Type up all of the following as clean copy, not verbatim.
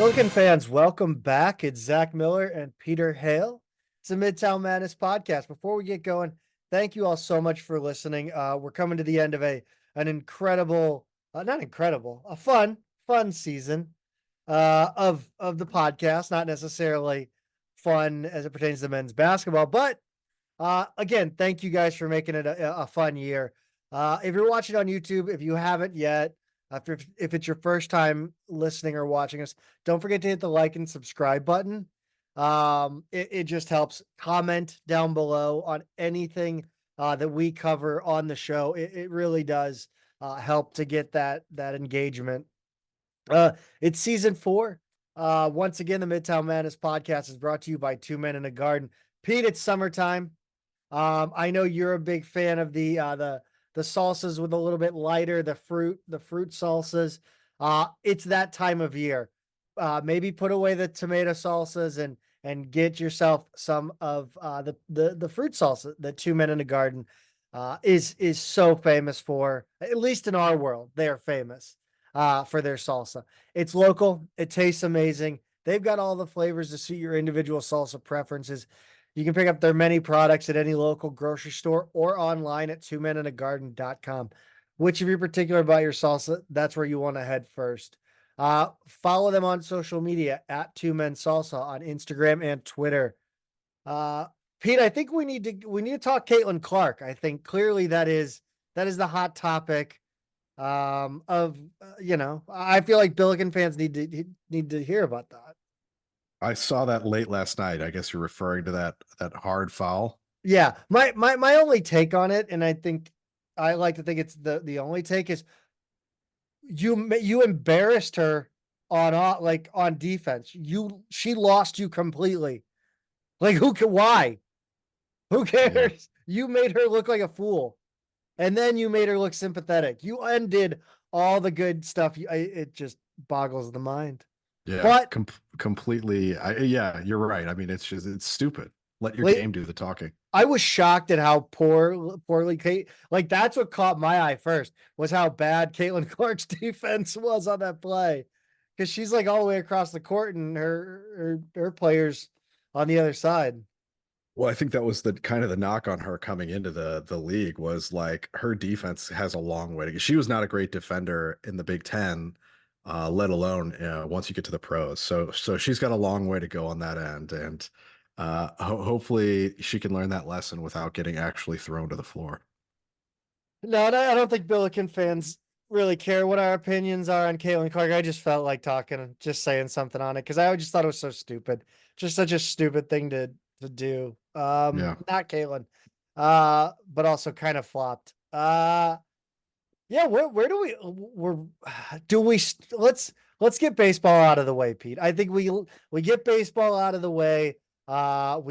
Billiken fans, welcome back. It's Zach Miller and Peter Hale. It's a Midtown Madness podcast. Before we get going, thank you all so much for listening. We're coming to the end of an incredible, not incredible, a fun season of the podcast. Not necessarily fun as it pertains to men's basketball, but again, thank you guys for making it a fun year. If you're watching on YouTube, if you haven't yet, if it's your first time listening or watching us, don't forget to hit the like and subscribe button. It just helps. Comment down below on anything that we cover on the show. It really does help to get that engagement. It's season 4. Once again, the Midtown Madness podcast is brought to you by Two Men in a Garden. Pete, it's summertime. I know you're a big fan of the salsas with a little bit lighter, the fruit salsas. It's that time of year. Maybe put away the tomato salsas and get yourself some of the fruit salsa that Two Men in a Garden is so famous for. At least in our world, they are famous for their salsa. It's local. It tastes amazing. They've got all the flavors to suit your individual salsa preferences. You can pick up their many products at any local grocery store or online at twomeninagarden.com. Which, if you're particular about your salsa, that's where you want to head first. Follow them on social media at Two Men Salsa on Instagram and Twitter. Pete, I think we need to talk Caitlin Clark. I think clearly that is the hot topic of I feel like Billiken fans need to hear about that. I saw that late last night. I guess you're referring to that hard foul. Yeah, my only take on it, and I think I like to think it's the only take, is you embarrassed her on defense. She lost you completely. Like why? Who cares? Yeah. You made her look like a fool, and then you made her look sympathetic. You undid all the good stuff. It just boggles the mind. Yeah, but completely. Yeah, you're right. I mean, it's stupid. Let your game do the talking. I was shocked at how poorly Kate. Like, that's what caught my eye first, was how bad Caitlin Clark's defense was on that play, because she's like all the way across the court and her players on the other side. Well, I think that was the kind of the knock on her coming into the league, was like her defense has a long way to go. She was not a great defender in the Big Ten. Let alone once you get to the pros. So she's got a long way to go on that end, and hopefully she can learn that lesson without getting actually thrown to the floor. No, I don't think Billiken fans really care what our opinions are on Caitlin Clark. I just felt like just saying something on it, because I just thought it was so stupid. Just such a stupid thing to do. Yeah. Not Caitlin, but also kind of flopped. Yeah, let's get baseball out of the way, Pete. I think we get baseball out of the way. And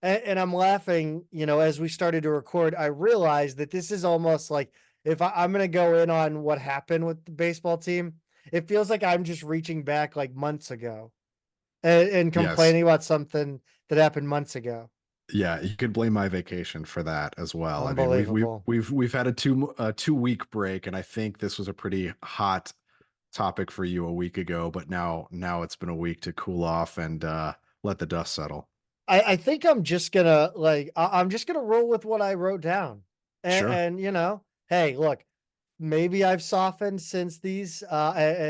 I'm laughing, as we started to record, I realized that this is almost like, if I'm going to go in on what happened with the baseball team, it feels like I'm just reaching back like months ago and complaining about something that happened months ago. Yeah, you could blame my vacation for that as well. I mean, we've had a 2-week break, and I think this was a pretty hot topic for you a week ago, but now it's been a week to cool off and let the dust settle. I think I'm just gonna roll with what I wrote down, and, sure. And hey, look, maybe I've softened since these, but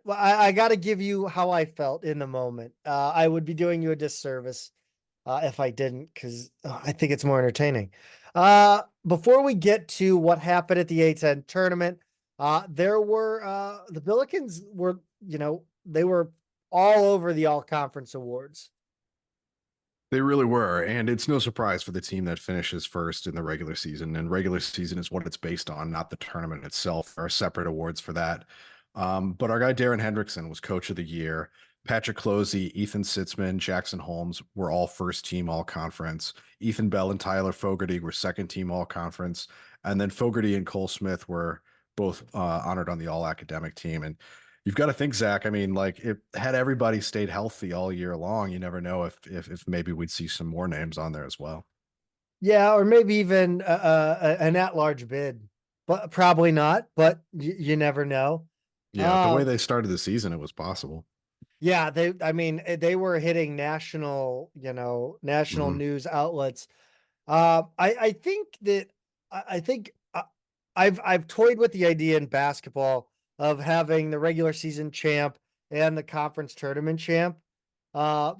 I got to give you how I felt in the moment. I would be doing you a disservice if I didn't, because I think it's more entertaining. Before we get to what happened at the A10 tournament, there were the Billikens were, they were all over the all-conference awards. They really were, and it's no surprise for the team that finishes first in the regular season, and regular season is what it's based on, not the tournament itself. There are separate awards for that. But our guy Darren Hendrickson was Coach of the Year. Patrick Closey, Ethan Sitzman, Jackson Holmes were all first team all conference. Ethan Bell and Tyler Fogarty were second team all conference. And then Fogarty and Cole Smith were both honored on the all academic team. And you've got to think, Zach, I mean, like, had everybody stayed healthy all year long, you never know if maybe we'd see some more names on there as well. Yeah, or maybe even an at-large bid, but probably not, but you never know. Yeah, the way they started the season, it was possible. Yeah, I mean, they were hitting national, national Mhm. news outlets. I think that I think I've toyed with the idea in basketball of having the regular season champ and the conference tournament champ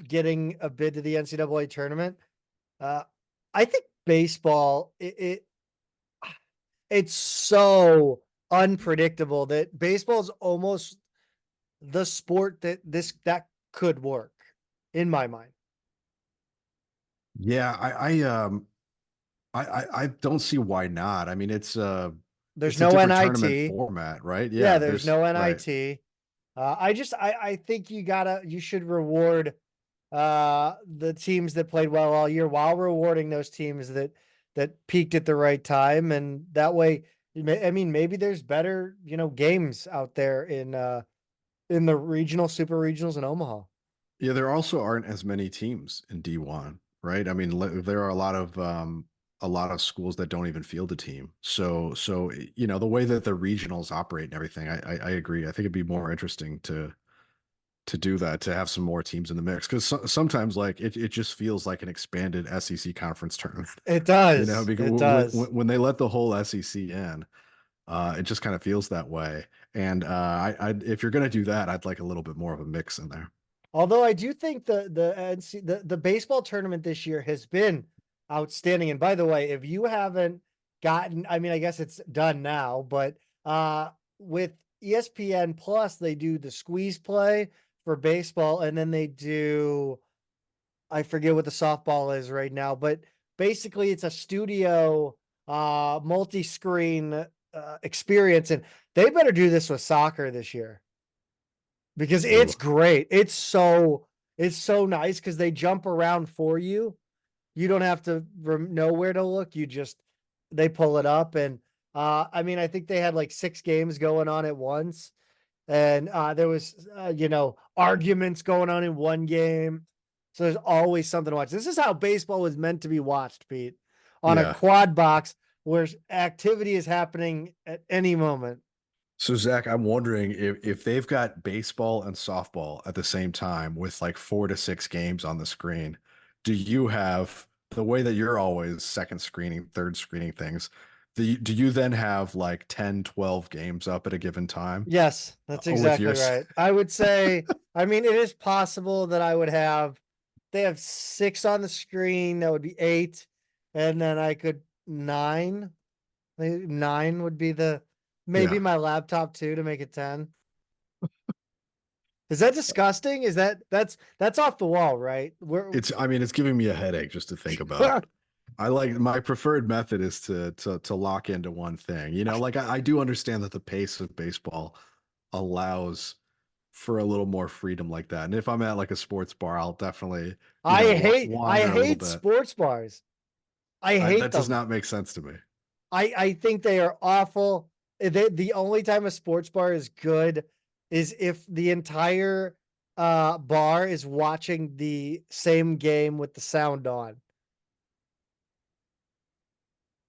getting a bid to the NCAA tournament. Uh, I think baseball it's so unpredictable that baseball is almost the sport that could work in my mind. Yeah, I don't see why not. I mean, There's it's a no different tournament NIT. format, right? Yeah, Yeah, there's there's no right. NIT. I think you should reward the teams that played well all year while rewarding those teams that peaked at the right time, and that way I mean maybe there's better, games out there in the regional super regionals in Omaha. Yeah, there also aren't as many teams in D1, right? I mean, there are a lot of schools that don't even field a team. So the way that the regionals operate and everything, I agree. I think it'd be more interesting to do that, to have some more teams in the mix, because sometimes like it just feels like an expanded SEC conference tournament. It Because does. It does. when they let the whole SEC in, it just kind of feels that way. And if you're gonna do that, I'd like a little bit more of a mix in there. Although I do think the baseball tournament this year has been outstanding. And by the way, if you haven't gotten, I mean, I guess it's done now, but with ESPN Plus, they do the squeeze play for baseball, and then they do, I forget what the softball is right now, but basically it's a studio multi-screen experience, and they better do this with soccer this year because Ooh, it's great. It's so nice because they jump around for you. You don't have to know where to look. They pull it up, and I mean, I think they had like 6 games going on at once, and there was arguments going on in one game. So there's always something to watch. This is how baseball was meant to be watched, Pete, on a yeah. quad box where activity is happening at any moment. So Zach, I'm wondering if they've got baseball and softball at the same time with like 4 to 6 games on the screen, do you have the way that you're always second screening, third screening things? Do you then have like 10, 12 games up at a given time Yes, that's with exactly yours? right. I would say, I mean, it is possible that I would have, they have 6 on the screen, that would be 8, and then I could 9. 9 would be maybe Yeah. my laptop too to make it 10. Is that disgusting? That's off the wall, right? I mean, it's giving me a headache just to think about. I like my preferred method is to lock into one thing. Like I do understand that the pace of baseball allows for a little more freedom like that. And if I'm at like a sports bar, I'll definitely, I wander a little hate bit. sports bars. I hate That does them. not make sense to me. I think they are awful. The only time a sports bar is good is if the entire bar is watching the same game with the sound on.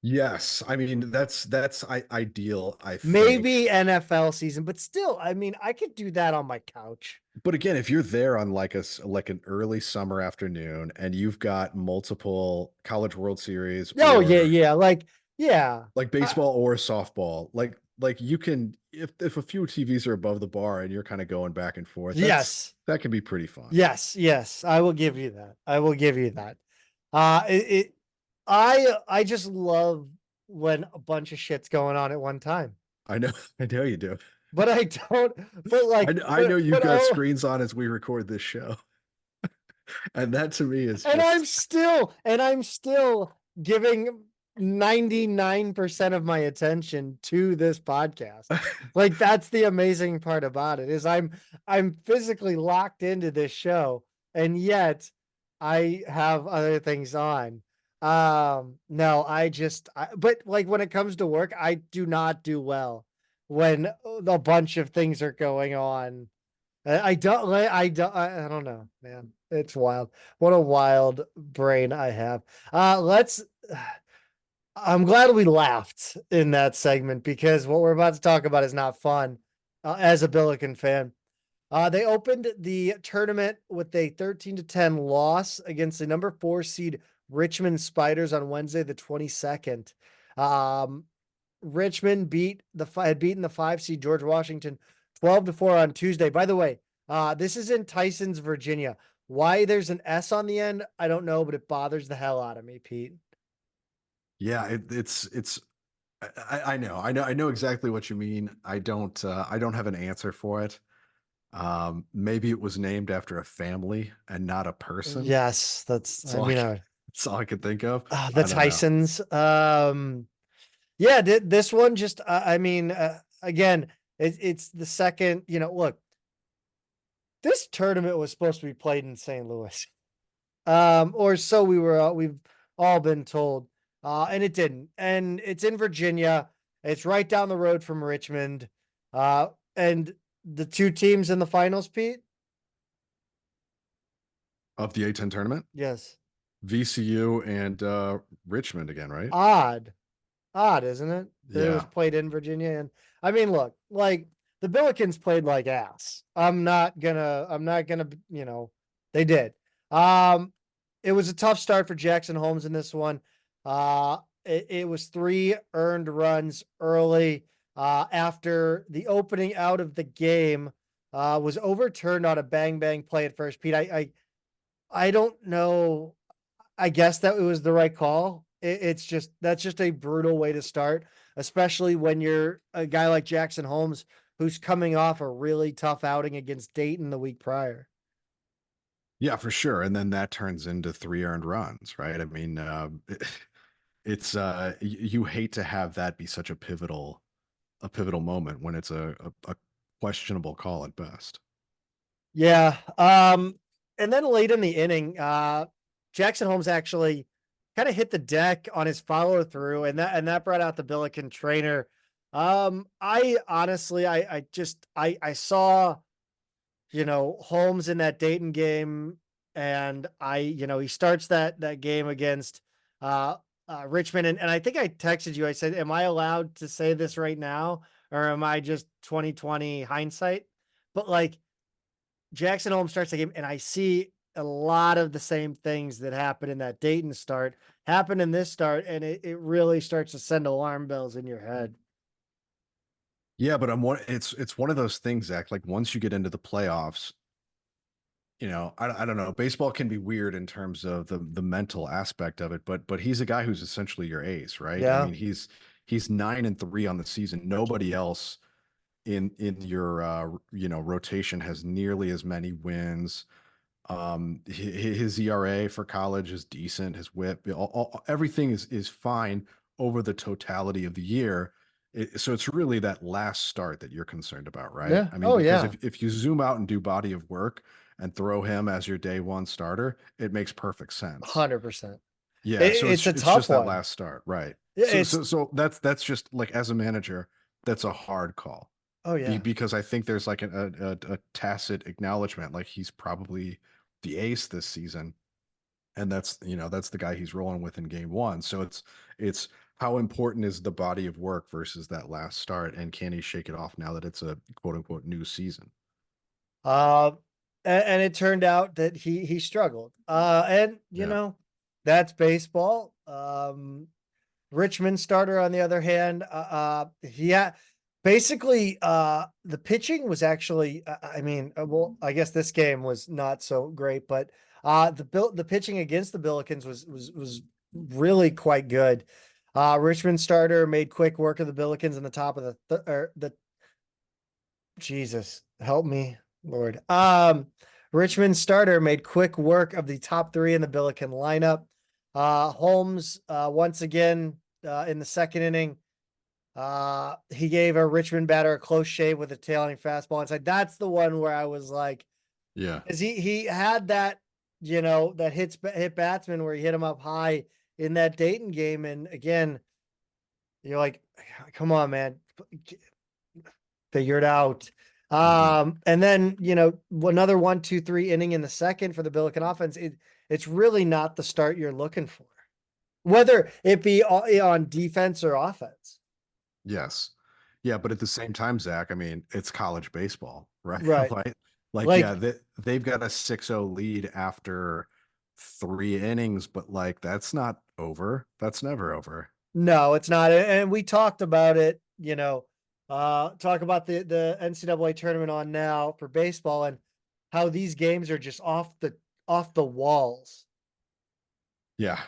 Yes, I mean that's ideal, I think. Maybe NFL season, but still, I mean, I could do that on my couch. But again, if you're there on like an early summer afternoon and you've got multiple College World Series Oh yeah, or yeah, yeah. like baseball or softball, like you can, if a few TVs are above the bar and you're kind of going back and forth, Yes, that can be pretty fun. yes. I will give you that. I will give you that. I just love when a bunch of shit's going on at one time. I know, I know you do. But I don't. But like, I know you've got oh, screens on as we record this show, and that to me is and just I'm still giving 99% of my attention to this podcast. Like that's the amazing part about it is I'm physically locked into this show, and yet I have other things on. No, but like when it comes to work, I do not do well when a bunch of things are going on. I don't know, man. It's wild. What a wild brain I have. Let's I'm glad we laughed in that segment because what we're about to talk about is not fun. as a Billiken fan. They opened the tournament with a 13-10 loss against the number 4 seed Richmond Spiders on Wednesday, the 22nd. Richmond had beaten the 5 seed George Washington 12-4 on Tuesday. By the way, this is in Tysons, Virginia. Why there's an S on the end, I don't know, but it bothers the hell out of me, Pete. Yeah, I know exactly what you mean. I don't have an answer for it. Maybe it was named after a family and not a person. Yes, That's all that's all I could think of. The I don't know. Tysons. Yeah, this one just, again, it's the second, look, this tournament was supposed to be played in St. Louis. Or so we've all been told. And it didn't. And it's in Virginia. It's right down the road from Richmond. And the two teams in the finals, Pete? Of the A10 tournament? Yes. VCU and Richmond again, right? Odd, isn't it? That it was played in Virginia. And I mean, look, like the Billikens played like ass. I'm not gonna, they did. It was a tough start for Jackson Holmes in this one. It was 3 earned runs early, after the opening out of the game, was overturned on a bang play at first. Pete, I don't know. I guess that it was the right call. That's just a brutal way to start, especially when you're a guy like Jackson Holmes, who's coming off a really tough outing against Dayton the week prior. Yeah, for sure. And then that turns into 3 earned runs, right? I mean, you hate to have that be such a pivotal moment when it's a questionable call at best. Yeah. And then late in the inning, Jackson Holmes actually kind of hit the deck on his follow through, and that brought out the Billiken trainer. I honestly, I saw, Holmes in that Dayton game, and he starts that game against Richmond, and I think I texted you. I said, "Am I allowed to say this right now, or am I just 2020 hindsight?" But like Jackson Holmes starts the game, and I see a lot of the same things that happened in that Dayton start happen in this start, and it really starts to send alarm bells in your head. Yeah, but it's one of those things, Zach. Like once you get into the playoffs, I don't know. Baseball can be weird in terms of the mental aspect of it, but he's a guy who's essentially your ace, right? I Yeah. mean, he's 9-3 on the season. Nobody else in your rotation has nearly as many wins. His ERA for college is decent. His WHIP, everything is fine over the totality of the year. So it's really that last start that you're concerned about, right? Yeah. I mean, Oh, because yeah. if you zoom out and do body of work and throw him as your day one starter, it makes perfect sense. 100%. Yeah, so It's a it's tough just that one. last start, right? So It's that's just like as a manager, that's a hard call. Oh, yeah. Because I think there's like a tacit acknowledgement, like he's probably the ace this season, and that's the guy he's rolling with in game one. So it's how important is the body of work versus that last start, and can he shake it off now that it's a quote unquote new season? Uh, and it turned out that he struggled. And Yeah. that's baseball. Richmond starter, on the other hand, basically, the pitching was actually, well, I guess this game was not so great, but the pitching against the Billikens was really quite good. Richmond starter made quick work of the Billikens in the top of the Jesus, help me, Lord. Richmond starter made quick work of the top 3 in the Billiken lineup. Holmes, once again, in the second inning, he gave a Richmond batter a close shave with a tailing fastball inside. That's the one where I was like, Yeah. because he had that, that hit batsman where he hit him up high in that Dayton game. And again, you're like, come on, man, figure it out. And then, another 1-2-3 inning in the second for the Billiken offense. It's really not the start you're looking for, whether it be on defense or offense. Yes. Yeah, but at the same time, Zach, I mean, it's college baseball, right? Right. Like, yeah, Like, they've got a 6-0 lead after 3 innings, but like that's not over. That's never over. no, it's not. And we talked about it, talk about the NCAA tournament on now for baseball and how these games are just off the walls. Yeah.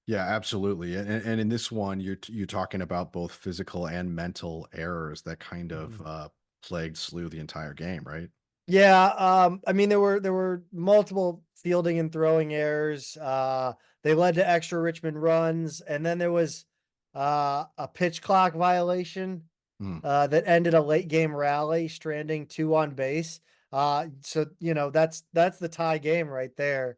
Yeah, absolutely. And in this one, you're talking about both physical and mental errors that kind of Mhm. plagued SLU the entire game, right? Yeah, I mean there were multiple fielding and throwing errors. They led to extra Richmond runs, and then there was a pitch clock violation Mm, that ended a late game rally, stranding two on base. So that's the tie game right there.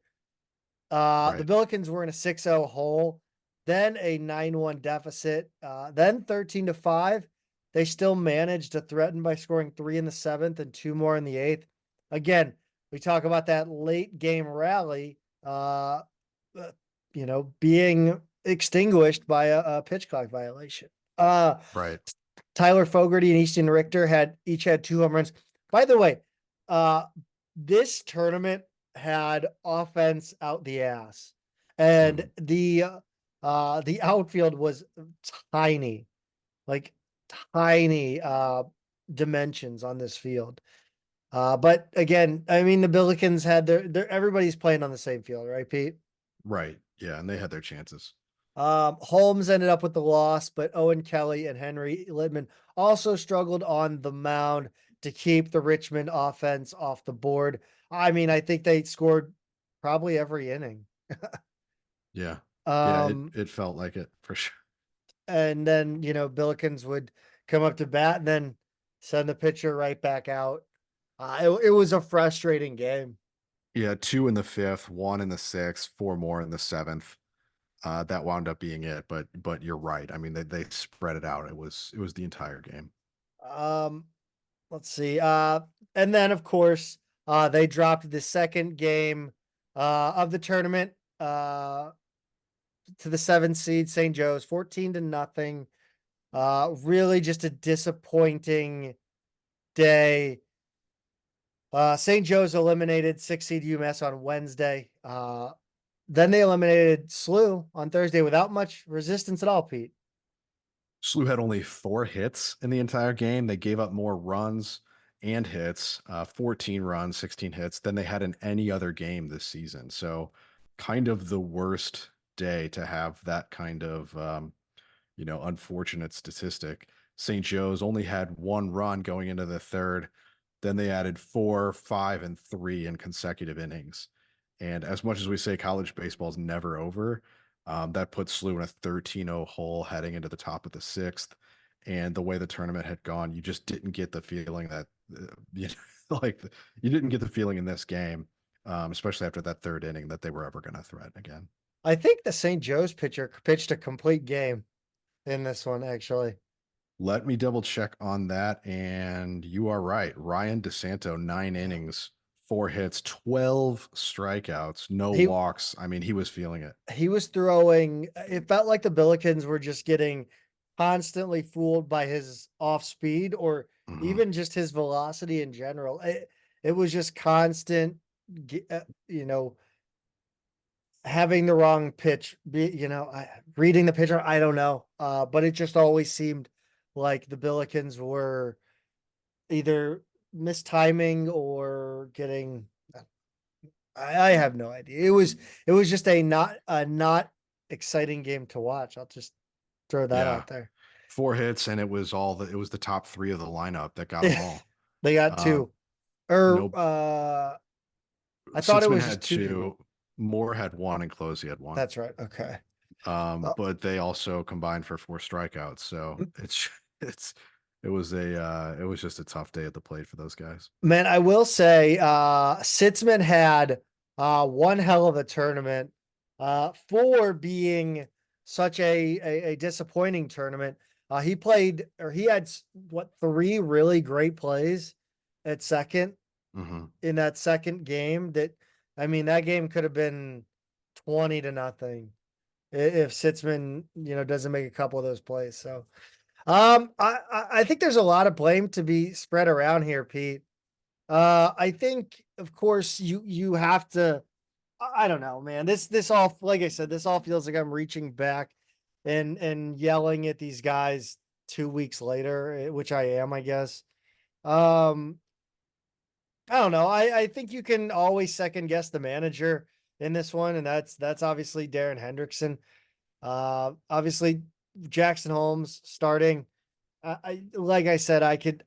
The right. Billikens were in a 6-0 hole, then a 9-1 deficit, then 13-5. They still managed to threaten by scoring three in the seventh and two more in the eighth. Again, we talk about that late game rally, uh, being extinguished by a pitch clock violation. Uh, Right. Tyler Fogarty and Easton Richter each had two home runs. By the way, uh, this tournament had offense out the ass, and Mhm. the outfield was tiny, like tiny dimensions on this field. But again, I mean, the Billikens had their everybody's playing on the same field, right, Pete? Right. Yeah, and they had their chances. Holmes ended up with the loss, but Owen Kelly and Henry Lidman also struggled on the mound to keep the Richmond offense off the board. I mean, I think they scored probably every inning. Yeah. Yeah, it Um, it felt like it for sure. and then, Billikens would come up to bat and then send the pitcher right back out. It was a frustrating game. Yeah, two in the fifth, one in the sixth, four more in the seventh. That wound up being it. But you're right. I mean, they spread it out. It was the entire game. Um, let's see. And then of course, they dropped the second game of the tournament to the seventh seed St. Joe's, 14-0. Really just a disappointing day. St. Joe's eliminated six seed UMass on Wednesday. Then they eliminated SLU on Thursday without much resistance at all, Pete. SLU had only 4 hits in the entire game. They gave up more runs and hits, 14 runs, 16 hits than they had in any other game this season. So, kind of the worst day to have that kind of unfortunate statistic. St. Joe's only had 1 run going into the third. Then they added 4, 5, and 3 in consecutive innings. And as much as we say college baseball is never over, that puts SLU in a 13-0 hole heading into the top of the sixth. And the way the tournament had gone, you just didn't get the feeling that, like, you didn't get the feeling in this game, especially after that third inning, that they were ever going to threaten again. I think the St. Joe's pitcher pitched a complete game in this one, actually. Let me double check on that. And you are right. Ryan DeSanto, 9 innings, 4 hits, 12 strikeouts, no He walks. I mean, he was feeling it. he was throwing, it felt like the Billikens were just getting constantly fooled by his off speed or Mhm. even just his velocity in general. It was just constant, you know, having the wrong pitch, reading the pitcher. I don't know. But it just always seemed like the Billikens were either mistiming or getting, I have no idea. It was just a not exciting game to watch. I'll just throw that Yeah. out there. 4 hits, and it was the top three of the lineup that got them all. They got Um, two. Or no, I thought it Sitzman was just had two people. two, Moore had one, and Closey had one. That's right. Okay. Uh, But they also combined for 4 strikeouts. So it's it was just a tough day at the plate for those guys. Man, I will say, Sitzman had one hell of a tournament for being such a disappointing tournament. He played, or he had what, three really great plays at second Hmm. in that second game. I mean, that game could have been 20-0 if Sitzman, doesn't make a couple of those plays. So, I think there's a lot of blame to be spread around here, Pete. I think, of course, you have to. I don't know, man. This all, like I said, this all feels like I'm reaching back and yelling at these guys 2 weeks later, which I am, I guess. Um, I don't know. I think you can always second guess the manager in this one, and that's obviously Darren Hendrickson. Obviously Jackson Holmes starting. I like I said, I could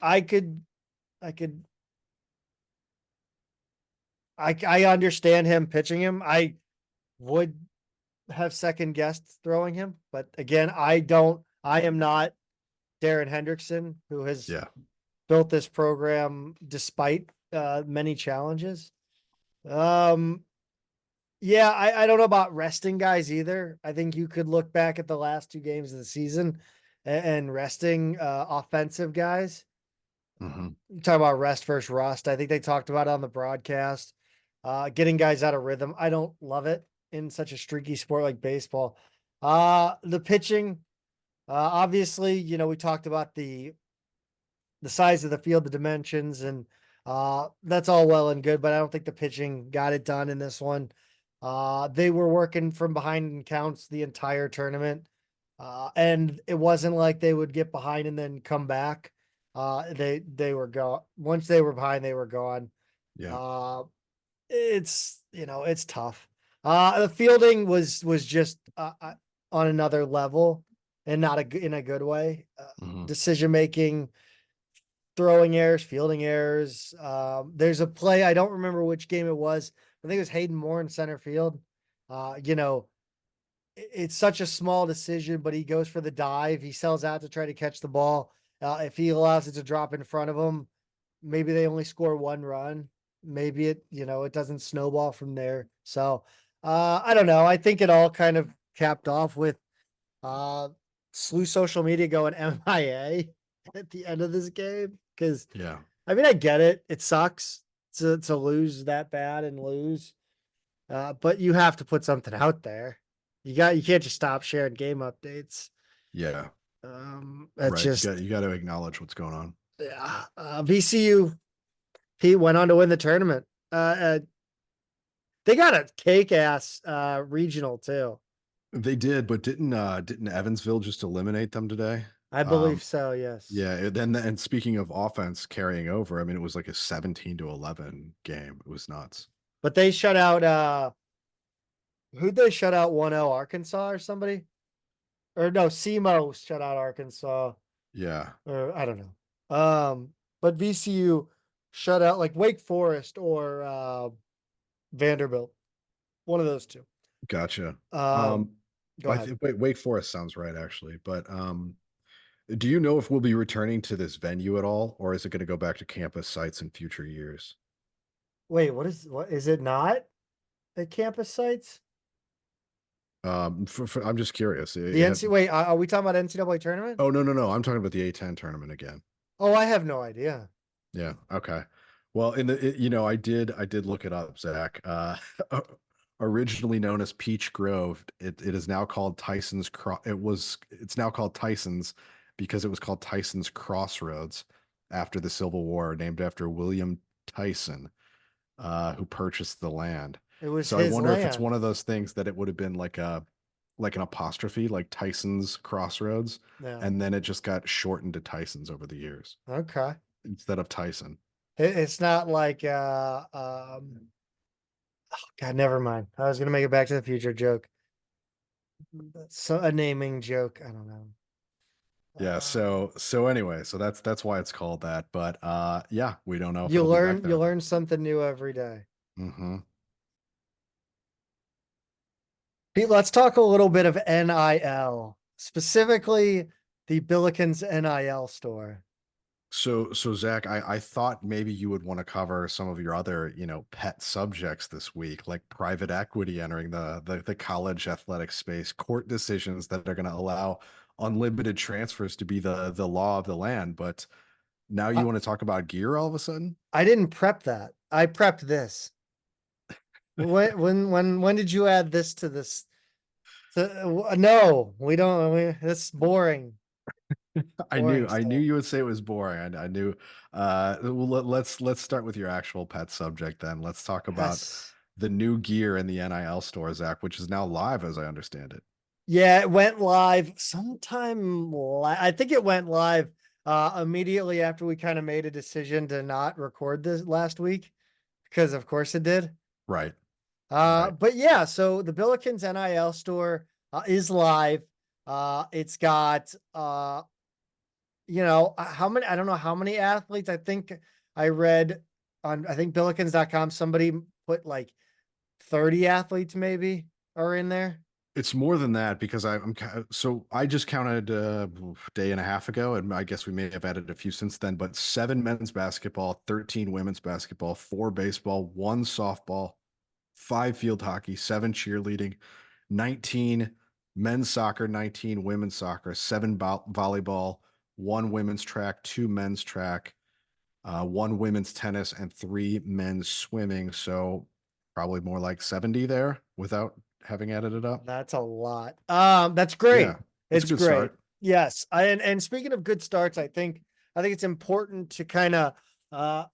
I understand him pitching him. I would have second guessed throwing him, but again, I am not Darren Hendrickson, who has Yeah. built this program despite many challenges. Um, yeah, I don't know about resting guys either. I think you could look back at the last 2 games of the season and resting offensive guys. Hmm. Talk about rest versus rust. I think they talked about it on the broadcast. Getting guys out of rhythm. I don't love it in such a streaky sport like baseball. The pitching, obviously, we talked about the size of the field, the dimensions, and that's all well and good, but I don't think the pitching got it done in this one. They were working from behind in counts the entire tournament. And it wasn't like they would get behind and then come back. They were gone. Once they were behind, they were gone. Yeah. It's tough. The fielding was just on another level and not in a good way. Hmm. Decision making, throwing errors, fielding errors. There's a play, I don't remember which game it was. I think it was Hayden Moore in center field. You know, it's such a small decision, but he goes for the dive. He sells out to try to catch the ball. If he allows it to drop in front of him, maybe they only score 1 run. Maybe it doesn't snowball from there. So, I don't know. I think it all kind of capped off with SLU social media going MIA at the end of this game. Cause Yeah. I mean, I get it. It sucks to lose that bad and lose. But you have to put something out there. You can't just stop sharing game updates. Yeah. That's Right. just, You got to acknowledge what's going on. yeah. VCU, Pete went on to win the tournament. They got a cake ass regional too. They did, but didn't Evansville just eliminate them today? I believe so. Yes. Yeah, and speaking of offense carrying over, I mean, it was like a 17-11 game. It was nuts. But they shut out who'd they shut out 1-0 Arkansas or somebody? Or no, SEMO shut out Arkansas. Yeah. Or I don't know. But VCU shut out like Wake Forest or Vanderbilt. One of those two. Gotcha. Go ahead. Wake Forest sounds right, actually. But do you know if we'll be returning to this venue at all, or is it going to go back to campus sites in future years? Wait, what is it not at campus sites? I'm just curious. The NC wait, are we talking about NCAA tournament? Oh, no. I'm talking about the A10 tournament again. Oh, I have no idea. Yeah. Okay. Well, I did look it up, Zach. Originally known as Peach Grove, it is now called Tyson's it's now called Tyson's because it was called Tyson's Crossroads after the Civil War, named after William Tyson, who purchased the land. It was So I his wonder if it's land. one of those things that it would have been like an apostrophe, like Tyson's Crossroads, Yeah. and then it just got shortened to Tyson's over the years Okay. instead of Tyson. It's not like God, never mind. I was gonna make a Back to the Future joke. So a naming joke. I don't know. Yeah, so anyway, so that's why it's called that. But yeah, we don't know if you it'll be back learn there. you learn something new every day. Mm-hmm. Pete, let's talk a little bit of NIL, specifically the Billikens NIL store. So Zach, I thought maybe you would want to cover some of your other, pet subjects this week, like private equity entering the college athletic space, court decisions that are going to allow unlimited transfers to be the law of the land. But now you want to talk about gear all of a sudden? I didn't prep that. I prepped this. When did you add this to this? No, we don't. That's boring. Boring I knew stuff. you would say it was boring. I knew. Well, let's start with your actual pet subject then. Let's talk about Yes. the new gear in the NIL store, Zach, which is now live, as I understand it. Yeah, it went live sometime. I think it went live immediately after we kind of made a decision to not record this last week, because of course it did. Right. Right. But yeah, so the Billikens NIL store is live. It's got how many, I don't know how many athletes. I think I read on, I think Billikens.com, somebody put like 30 athletes maybe are in there. It's more than that because so I just counted a day and a half ago, and I guess we may have added a few since then. But 7 men's basketball, 13 women's basketball, 4 baseball, 1 softball, 5 field hockey, 7 cheerleading, 19 men's soccer, 19 women's soccer, 7 volleyball, 1 women's track, 2 men's track, 1 women's tennis, and 3 men's swimming. So probably more like 70 there without having added it up. That's a lot. That's great. Yeah, it's a It's good great. start. Yes. And speaking of good starts, I think it's important to kind of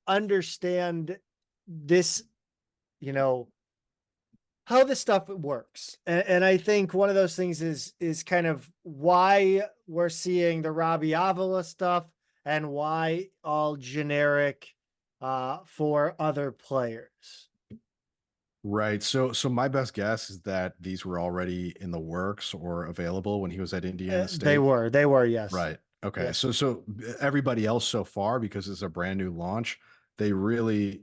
understand this, you know, how this stuff works. And I think one of those things is kind of why we're seeing the Robbie Avila stuff and why all generic for other players. Right. So my best guess is that these were already in the works or available when he was at Indiana They State. were, they were, yes. Right. Okay. Yes. So everybody else so far, because it's a brand new launch, they really,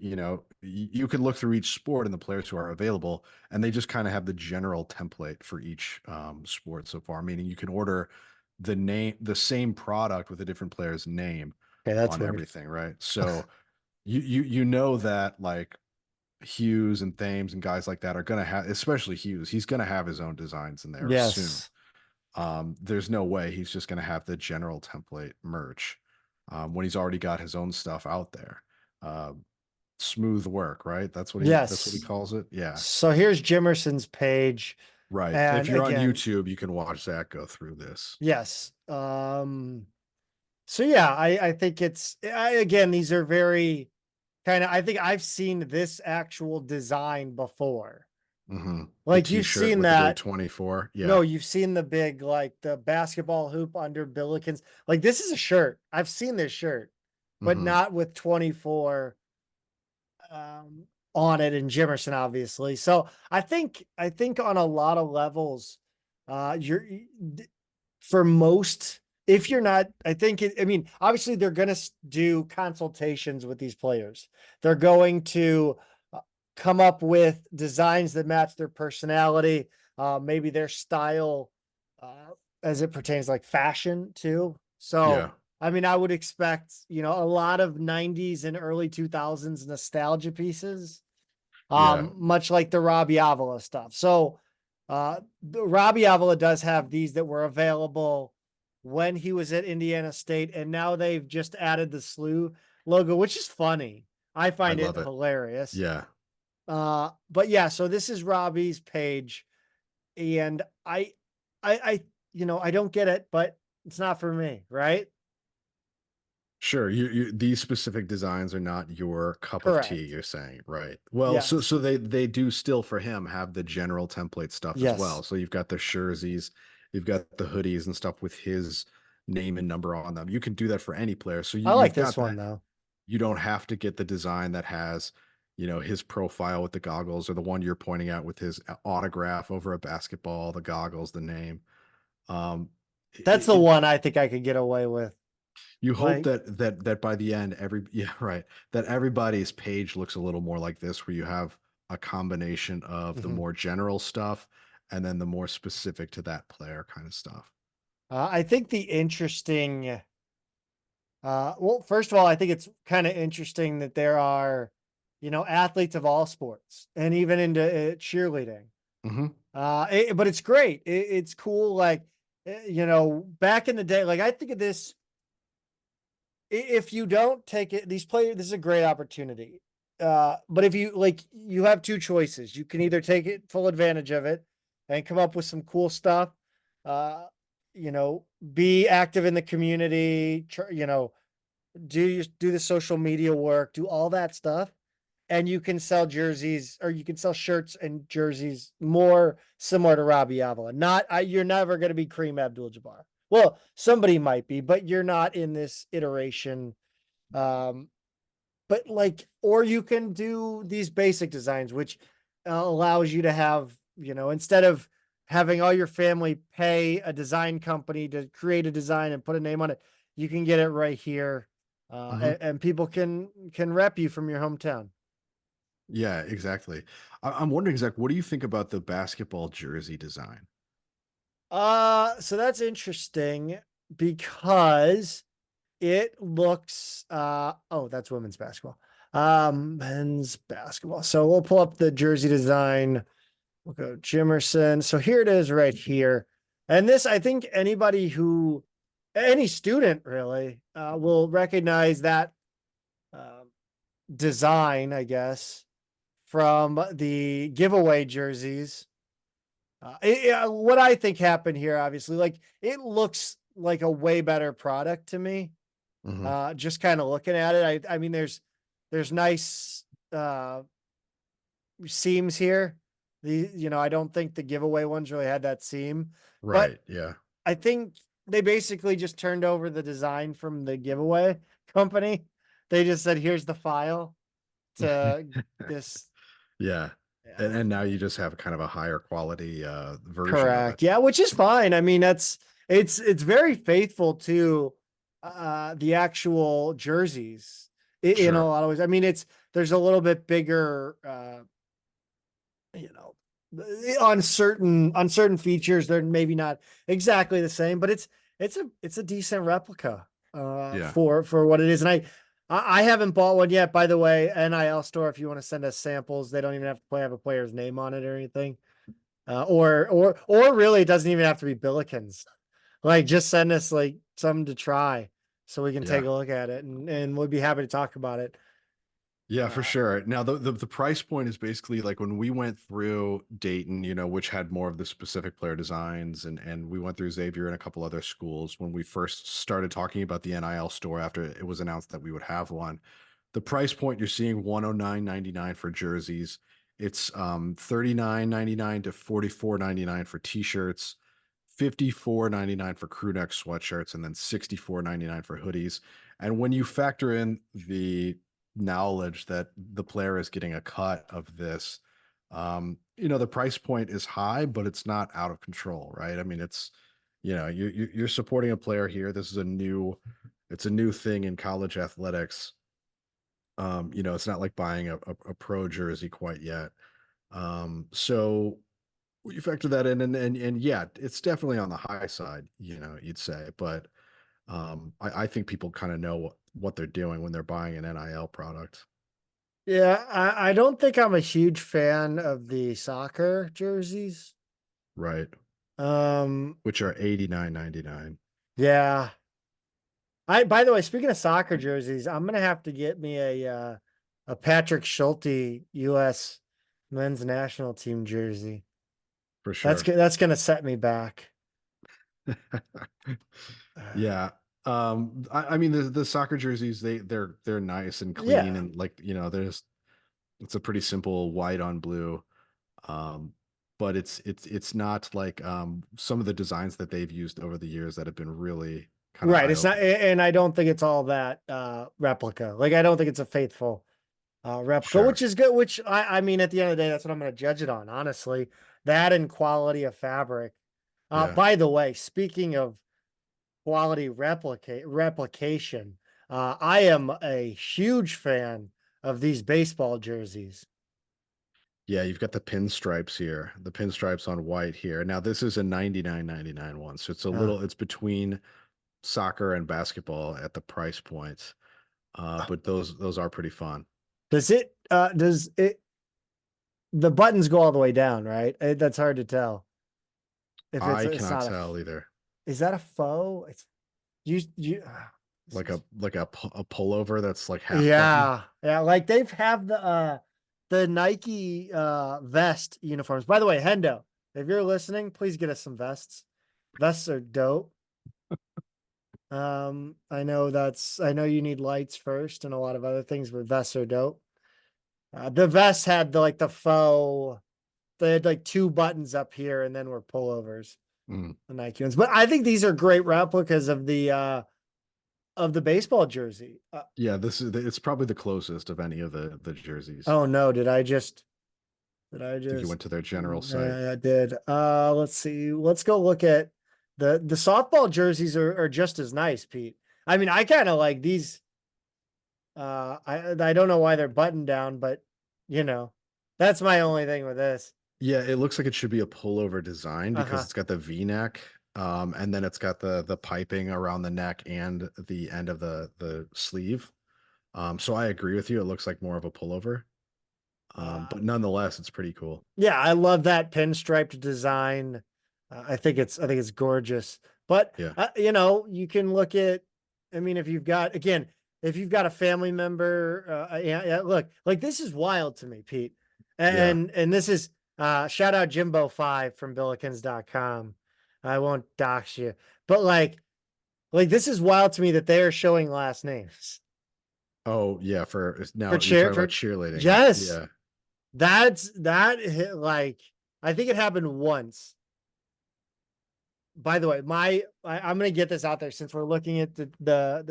you can look through each sport and the players who are available, and they just kind of have the general template for each sport so far. Meaning you can order the same product with a different player's name Okay, that's on weird. everything, right? So you know that like Hughes and Thames and guys like that are gonna have, especially Hughes, he's gonna have his own designs in there soon. Yes. There's no way he's just going to have the general template merch when he's already got his own stuff out there. Uh, Smooth work, right? That's what he Yes. calls it. Yeah, So here's Jimerson's page. right. If And you're on again, YouTube, you can watch Zach go through this. yes. So yeah, I think again, these are very kind of, I think I've seen this actual design before. The Like you've T-shirt seen with the big that. 24. No, Yeah. you've seen the big, like the basketball hoop under Billikens. Like this is a shirt. I've seen this shirt, but hmm not with 24 um, on it and Jimerson, obviously. So I think on a lot of levels, you're for most, if you're not, I mean, obviously they're going to do consultations with these players. They're going to come up with designs that match their personality, maybe their style, as it pertains like fashion too. So, Yeah. I mean, I would expect, a lot of 90s and early 2000s nostalgia pieces, Yeah. much like the Robbie Avila stuff. So, the Robbie Avila does have these that were available when he was at Indiana State, and now they've just added the SLU logo, which is funny. I I find it love it. hilarious. Yeah. But yeah, so this is Robbie's page, and I don't get it, but it's not for me, right? Sure, these specific designs are not your cup of tea, Correct. you're saying, right? Well, so Yes. so they do still for him have the general template stuff as well. Yes. So you've got the jerseys, you've got the hoodies and stuff with his name and number on them. You can do that for any player. So I like you've this got one that. though. You don't have to get the design that has, his profile with the goggles, or the one you're pointing out with his autograph over a basketball, the goggles, the name. Um, That's the it, one I think I could get away with. you hope Like, that by the end, yeah, right, that everybody's page looks a little more like this, where you have a combination of the mhm. more general stuff and then the more specific to that player kind of stuff. I think the interesting, well, first of all, I think it's kind of interesting that there are, athletes of all sports and even into cheerleading. hmm But it's great. It's cool. Like, back in the day, like I think of this, if you don't take it, these players, this is a great opportunity. But if you like, you have two choices. You can either take it full advantage of it and come up with some cool stuff, uh, be active in the community, do the social media work, do all that stuff. And you can sell jerseys, or you can sell shirts and jerseys more similar to Robbie Avila. You're never going to be Kareem Abdul-Jabbar. Well, somebody might be, but you're not in this iteration. But or you can do these basic designs, which allows you to have, instead of having all your family pay a design company to create a design and put a name on it, you can get it right here. And people can rep you from your hometown. Yeah, exactly. I'm wondering, Zach, what do you think about the basketball jersey design? So that's interesting because it looks oh, that's women's basketball. Men's basketball. So we'll pull up the jersey design. We'll go Jimerson. So here it is right here. And this, I think any student really will recognize that design, I guess, from the giveaway jerseys. What I think happened here, obviously, it looks like a way better product to me. Just kind of looking at it. I mean, there's nice seams here. I don't think the giveaway ones really had that seam. Right. But Yeah. I think they basically just turned over the design from the giveaway company. They just said, here's the file to this. Yeah. And now you just have kind of a higher quality version of it. Correct. Yeah, which is fine. I mean, it's very faithful to the actual jerseys in a Sure. lot of ways. I mean, there's a little bit bigger on certain features, they're maybe not exactly the same, but it's a decent replica Yeah. for what it is. And I haven't bought one yet, by the way. NIL Store, if you want to send us samples, they don't even have to have a player's name on it or anything. Or really, it doesn't even have to be Billikens. Just send us something to try so we can take a look at it, and we'll be happy to talk about it. Yeah, for sure. Now the price point is basically like when we went through Dayton, which had more of the specific player designs, and we went through Xavier and a couple other schools when we first started talking about the NIL store after it was announced that we would have one. The price point you're seeing $109.99 for jerseys. It's $39.99 to $44.99 for t-shirts, $54.99 for crew neck sweatshirts, and then $64.99 for hoodies. And when you factor in the knowledge that the player is getting a cut of this, the price point is high, but it's not out of control, right? I mean, it's, you're supporting a player here. This is it's a new thing in college athletics. It's not like buying a pro jersey quite yet. So you factor that in, and yeah, it's definitely on the high side, you'd say, but I think people kind of know what they're doing when they're buying an NIL product. Yeah, I don't think I'm a huge fan of the soccer jerseys. Right. Um, Which are $89.99. yeah. By the way, speaking of soccer jerseys, I'm gonna have to get me a Patrick Schulte US men's national team jersey. For sure. That's gonna set me back. Yeah. I mean the soccer jerseys, they're nice and clean, Yeah. and it's a pretty simple white on blue. But it's not like some of the designs that they've used over the years that have been really kind of Right. It's not, eye-opening. and I don't think it's all that replica. I don't think it's a faithful replica, Sure. which is good. Which I mean, at the end of the day, that's what I'm going to judge it on. Honestly, that and quality of fabric. Yeah. By the way, speaking of quality replication, I am a huge fan of these baseball jerseys. Yeah, you've got the pinstripes here, the pinstripes on white here. Now this is a 99.99 one, so it's between soccer and basketball at the price points. But those are pretty fun. Does it the buttons go all the way down, right? That's hard to tell. If I it's cannot not tell either. is that a faux? It's you Like a pullover that's like half button. yeah. Yeah, they've have the Nike vest uniforms. By the way, Hendo, if you're listening, please get us some vests. Vests are dope. I know you need lights first and a lot of other things, but vests are dope. The vests had the faux, they had like two buttons up here and then were pullovers, Mm. the Nike ones. But I think these are great replicas of the baseball jersey. Yeah, it's probably the closest of any of the jerseys. Oh no, did I I think you just went to their general site. I did. Let's see. Let's go look at the softball jerseys are just as nice, Pete. I mean, I kind of like these. I don't know why they're buttoned down, but you know, that's my only thing with this. Yeah, it looks like it should be a pullover design because Uh-huh. it's got the V-neck, and then it's got the piping around the neck and the end of the sleeve. So I agree with you. It looks like more of a pullover. Uh, But nonetheless, it's pretty cool. yeah, I love that pinstriped design. I think it's gorgeous. But Yeah. you can look at. I mean, if you've got a family member, yeah, look, like this is wild to me, Pete. Yeah. And this is shout out Jimbo5 from Billikens.com. I won't dox you, but like this is wild to me that they are showing last names Oh, yeah, for now you're talking about for cheerleading. yes. Yeah. That hit, like I think it happened once. By the way, I'm gonna get this out there since we're looking at the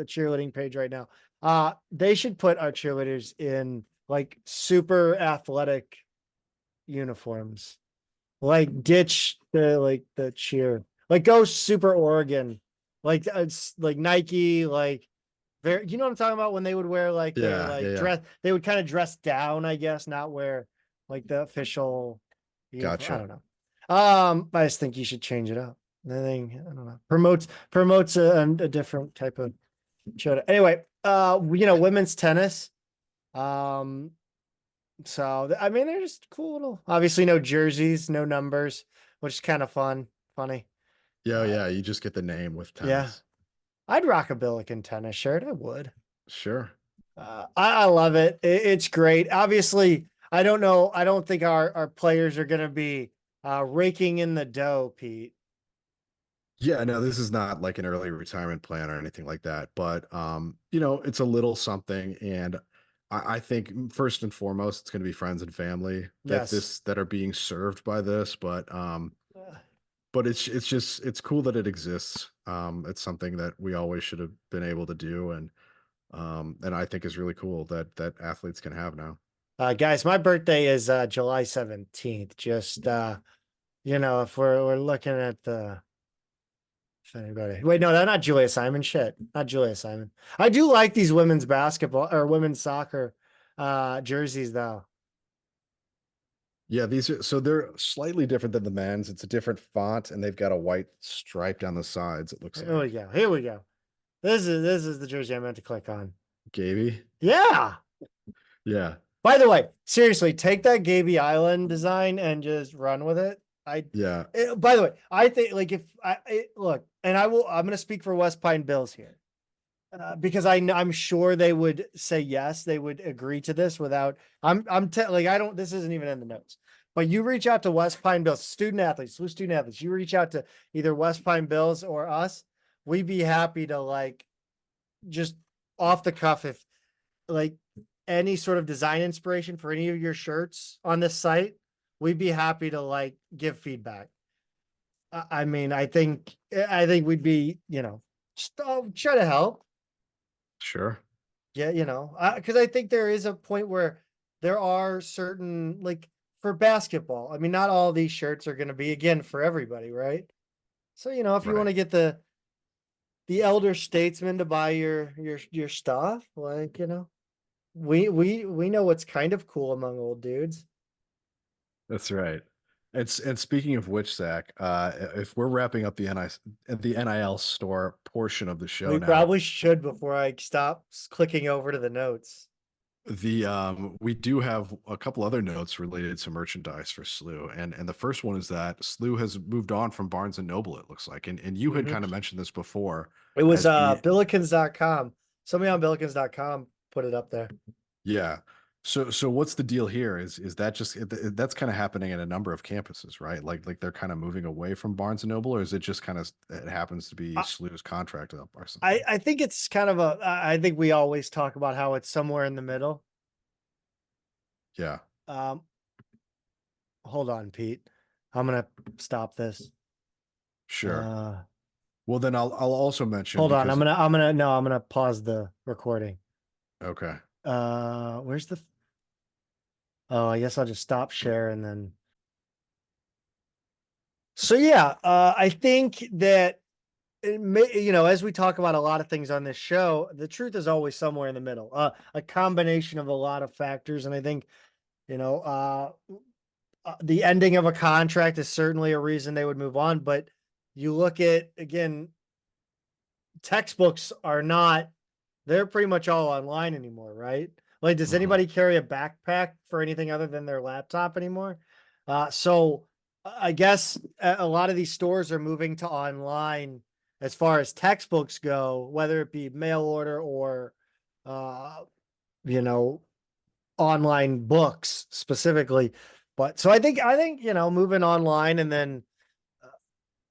cheerleading page right now. They should put our cheerleaders in like super athletic uniforms. Like ditch the cheer. Like go super Oregon. Like it's like Nike, like very you know what I'm talking about when they would wear like their Yeah. Yeah. like Yeah. dress, they would kind of dress down, I guess, not wear like the official uniform. I Gotcha. don't know. I just think you should change it up. I think I don't know. Promotes a different type of show. Anyway, women's tennis. Um, so I mean, they're just cool little. Obviously, no jerseys, no numbers, which is kind of funny. Yeah. Uh, Yeah. You just get the name with yeah, tennis. I'd rock a Billiken tennis shirt. I would. Sure. I love it. It's great. Obviously, I don't know. I don't think our players are going to be raking in the dough, Pete. Yeah, no, this is not like an early retirement plan or anything like that, but it's a little something, and I think first and foremost, it's going to be friends and family Yes. that are being served by this, but Uh, it's cool that it exists. It's something that we always should have been able to do, and I think is really cool that athletes can have now. guys, my birthday is July 17th. Just if we're looking at the if anybody wait, no, that's not Julia Simon. Shit, not Julia Simon. I do like these women's basketball or women's soccer jerseys though. Yeah, they're slightly different than the men's. It's a different font, and they've got a white stripe down the sides, it looks Here we like. go. Here we go. This is the jersey I meant to click on. Gaby? Yeah. Yeah. By the way, seriously, take that Gaby Island design and just run with it. Yeah. By the way, I think like if look, and I'm going to speak for West Pine Bills here because I'm sure they would say yes, they would agree to this without. Like I don't. This isn't even in the notes, but you reach out to West Pine Bills student athletes, student athletes. You reach out to either West Pine Bills or us. We'd be happy to like just off the cuff if like any sort of design inspiration for any of your shirts on this site, we'd be happy to like give feedback. I mean, I think we'd be, just try to help. Sure. Yeah, because I think there is a point where there are certain like for basketball. I mean, not all these shirts are going to be again for everybody, right? So if you want Right. to get the elder statesman to buy your stuff, like we know what's kind of cool among old dudes. That's right. And speaking of which, Zach, if we're wrapping up the NIL store portion of the show We now, probably should before I stop clicking over to the notes. we do have a couple other notes related to merchandise for SLU, and the first one is that SLU has moved on from Barnes and Noble. It looks like, and you had Mhm. kind of mentioned this before It was as being Billikens.com. Somebody on Billikens.com put it up there. yeah. So what's the deal here? Is that just that's kind of happening at a number of campuses, right? Like they're kind of moving away from Barnes and Noble, or is it just kind of it happens to be I, SLU's contract up or I something? I think it's kind of I think we always talk about how it's somewhere in the middle. Yeah, Um, hold on, Pete. I'm gonna stop this. sure. Uh, Well, then I'll also mention hold on. because I'm gonna pause the recording. okay, Where's the? Oh, I guess I'll just stop share and then. So yeah, I think that as we talk about a lot of things on this show, the truth is always somewhere in the middle. A combination of a lot of factors, and I think you know, the ending of a contract is certainly a reason they would move on. But you look at again, textbooks are not, they're pretty much all online anymore, right? Like, does mhm, anybody carry a backpack for anything other than their laptop anymore? So I guess a lot of these stores are moving to online as far as textbooks go, whether it be mail order or, uh, you know, online books specifically. But so I think moving online and then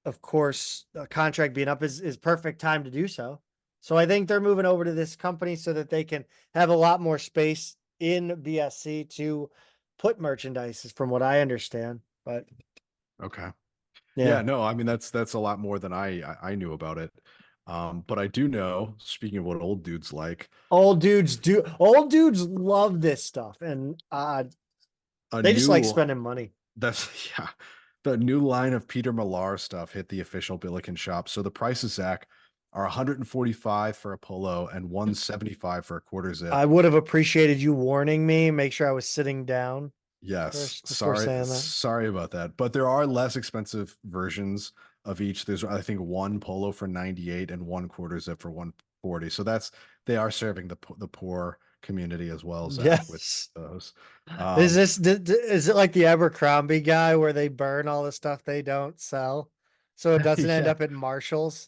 of course, a contract being up is perfect time to do so. So I think they're moving over to this company so that they can have a lot more space in BSC to put merchandise, is from what I understand. But okay. Yeah, yeah, no, I mean that's a lot more than I knew about it. But I do know, speaking of what old dudes like, old dudes love this stuff, and a they just like new spending money. that's yeah, the new line of Peter Millar stuff hit the official Billiken shop. So the prices, Zach, are 145 for a polo and 175 for a quarter zip. I would have appreciated you warning me. Make sure I was sitting down Yes, first before sorry, saying that. sorry about that. But there are less expensive versions of each. There's I think one polo for 98 and one quarter zip for 140. So that's they are serving the poor community as well, Zach, with Yes. those. Is Um, this is it like the Abercrombie guy where they burn all the stuff they don't sell, so it doesn't end yeah, up at Marshall's?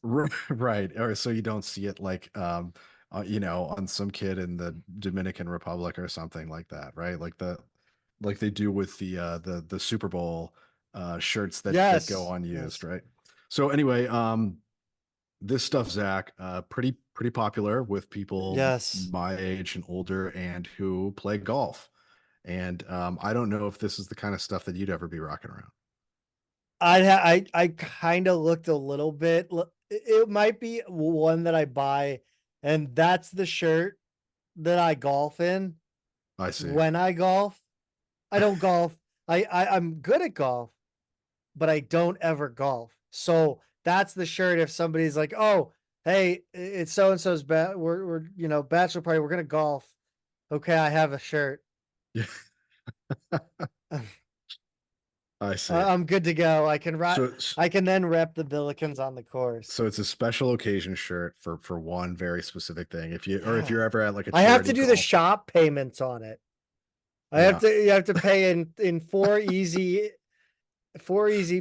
right. Or so you don't see it like on some kid in the Dominican Republic or something like that, right? Like they do with the Super Bowl shirts that go Yes, unused, yes, right? So anyway, this stuff, Zach, pretty popular with people yes. my age and older and who play golf. And I don't know if this is the kind of stuff that you'd ever be rocking around. I kind of looked a little bit. It might be one that I buy, and that's the shirt that I golf in I see. when I golf. I don't golf. I'm good at golf, but I don't ever golf. So that's the shirt. If somebody's like, "Oh, hey, it's so and so's we're bachelor party. We're gonna golf." Okay, I have a shirt. Yeah, I see. I'm good to go. So I can then rep the Billikens on the course. So it's a special occasion shirt for one very specific thing. If Yeah, you're ever at like a I have to charity do the golf, shop payments on it. I have yeah, to. You have to pay in four easy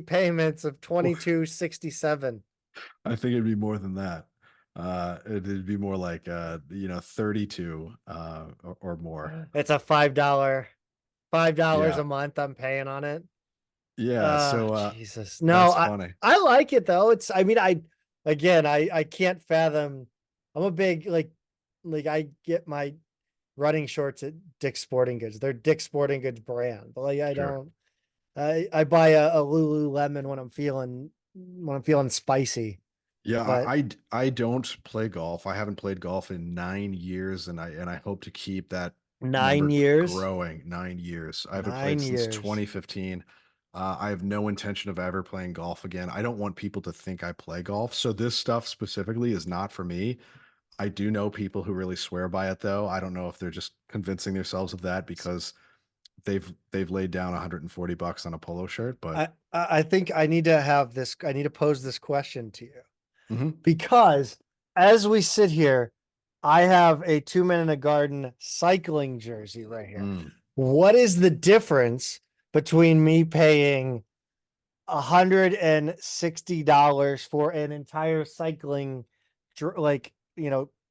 payments of well, 22.67. I think it'd be more than that. It'd be more like 32 or more. It's a $5 Yeah. a month I'm paying on it. Yeah, so Jesus. No, that's I funny. I like it though. I mean, I can't fathom. I'm a big like I get my running shorts at Dick's Sporting Goods. They're Dick's Sporting Goods brand. But like I Sure. don't I buy a Lululemon when I'm feeling spicy. Yeah, But I don't play golf. I haven't played golf in 9 years, and I hope to keep that nine number years, growing. 9 years. I haven't played nine since years. 2015. I have no intention of ever playing golf again. I don't want people to think I play golf. So this stuff specifically is not for me. I do know people who really swear by it, though. I don't know if they're just convincing themselves of that because they've laid down 140 bucks on a polo shirt, but I think I need to have this. I need to pose this question to you. Mhm. Because as we sit here, I have a 2 Men in a Garden cycling jersey right here. Mm. What is the difference between me paying $160 for an entire cycling, like,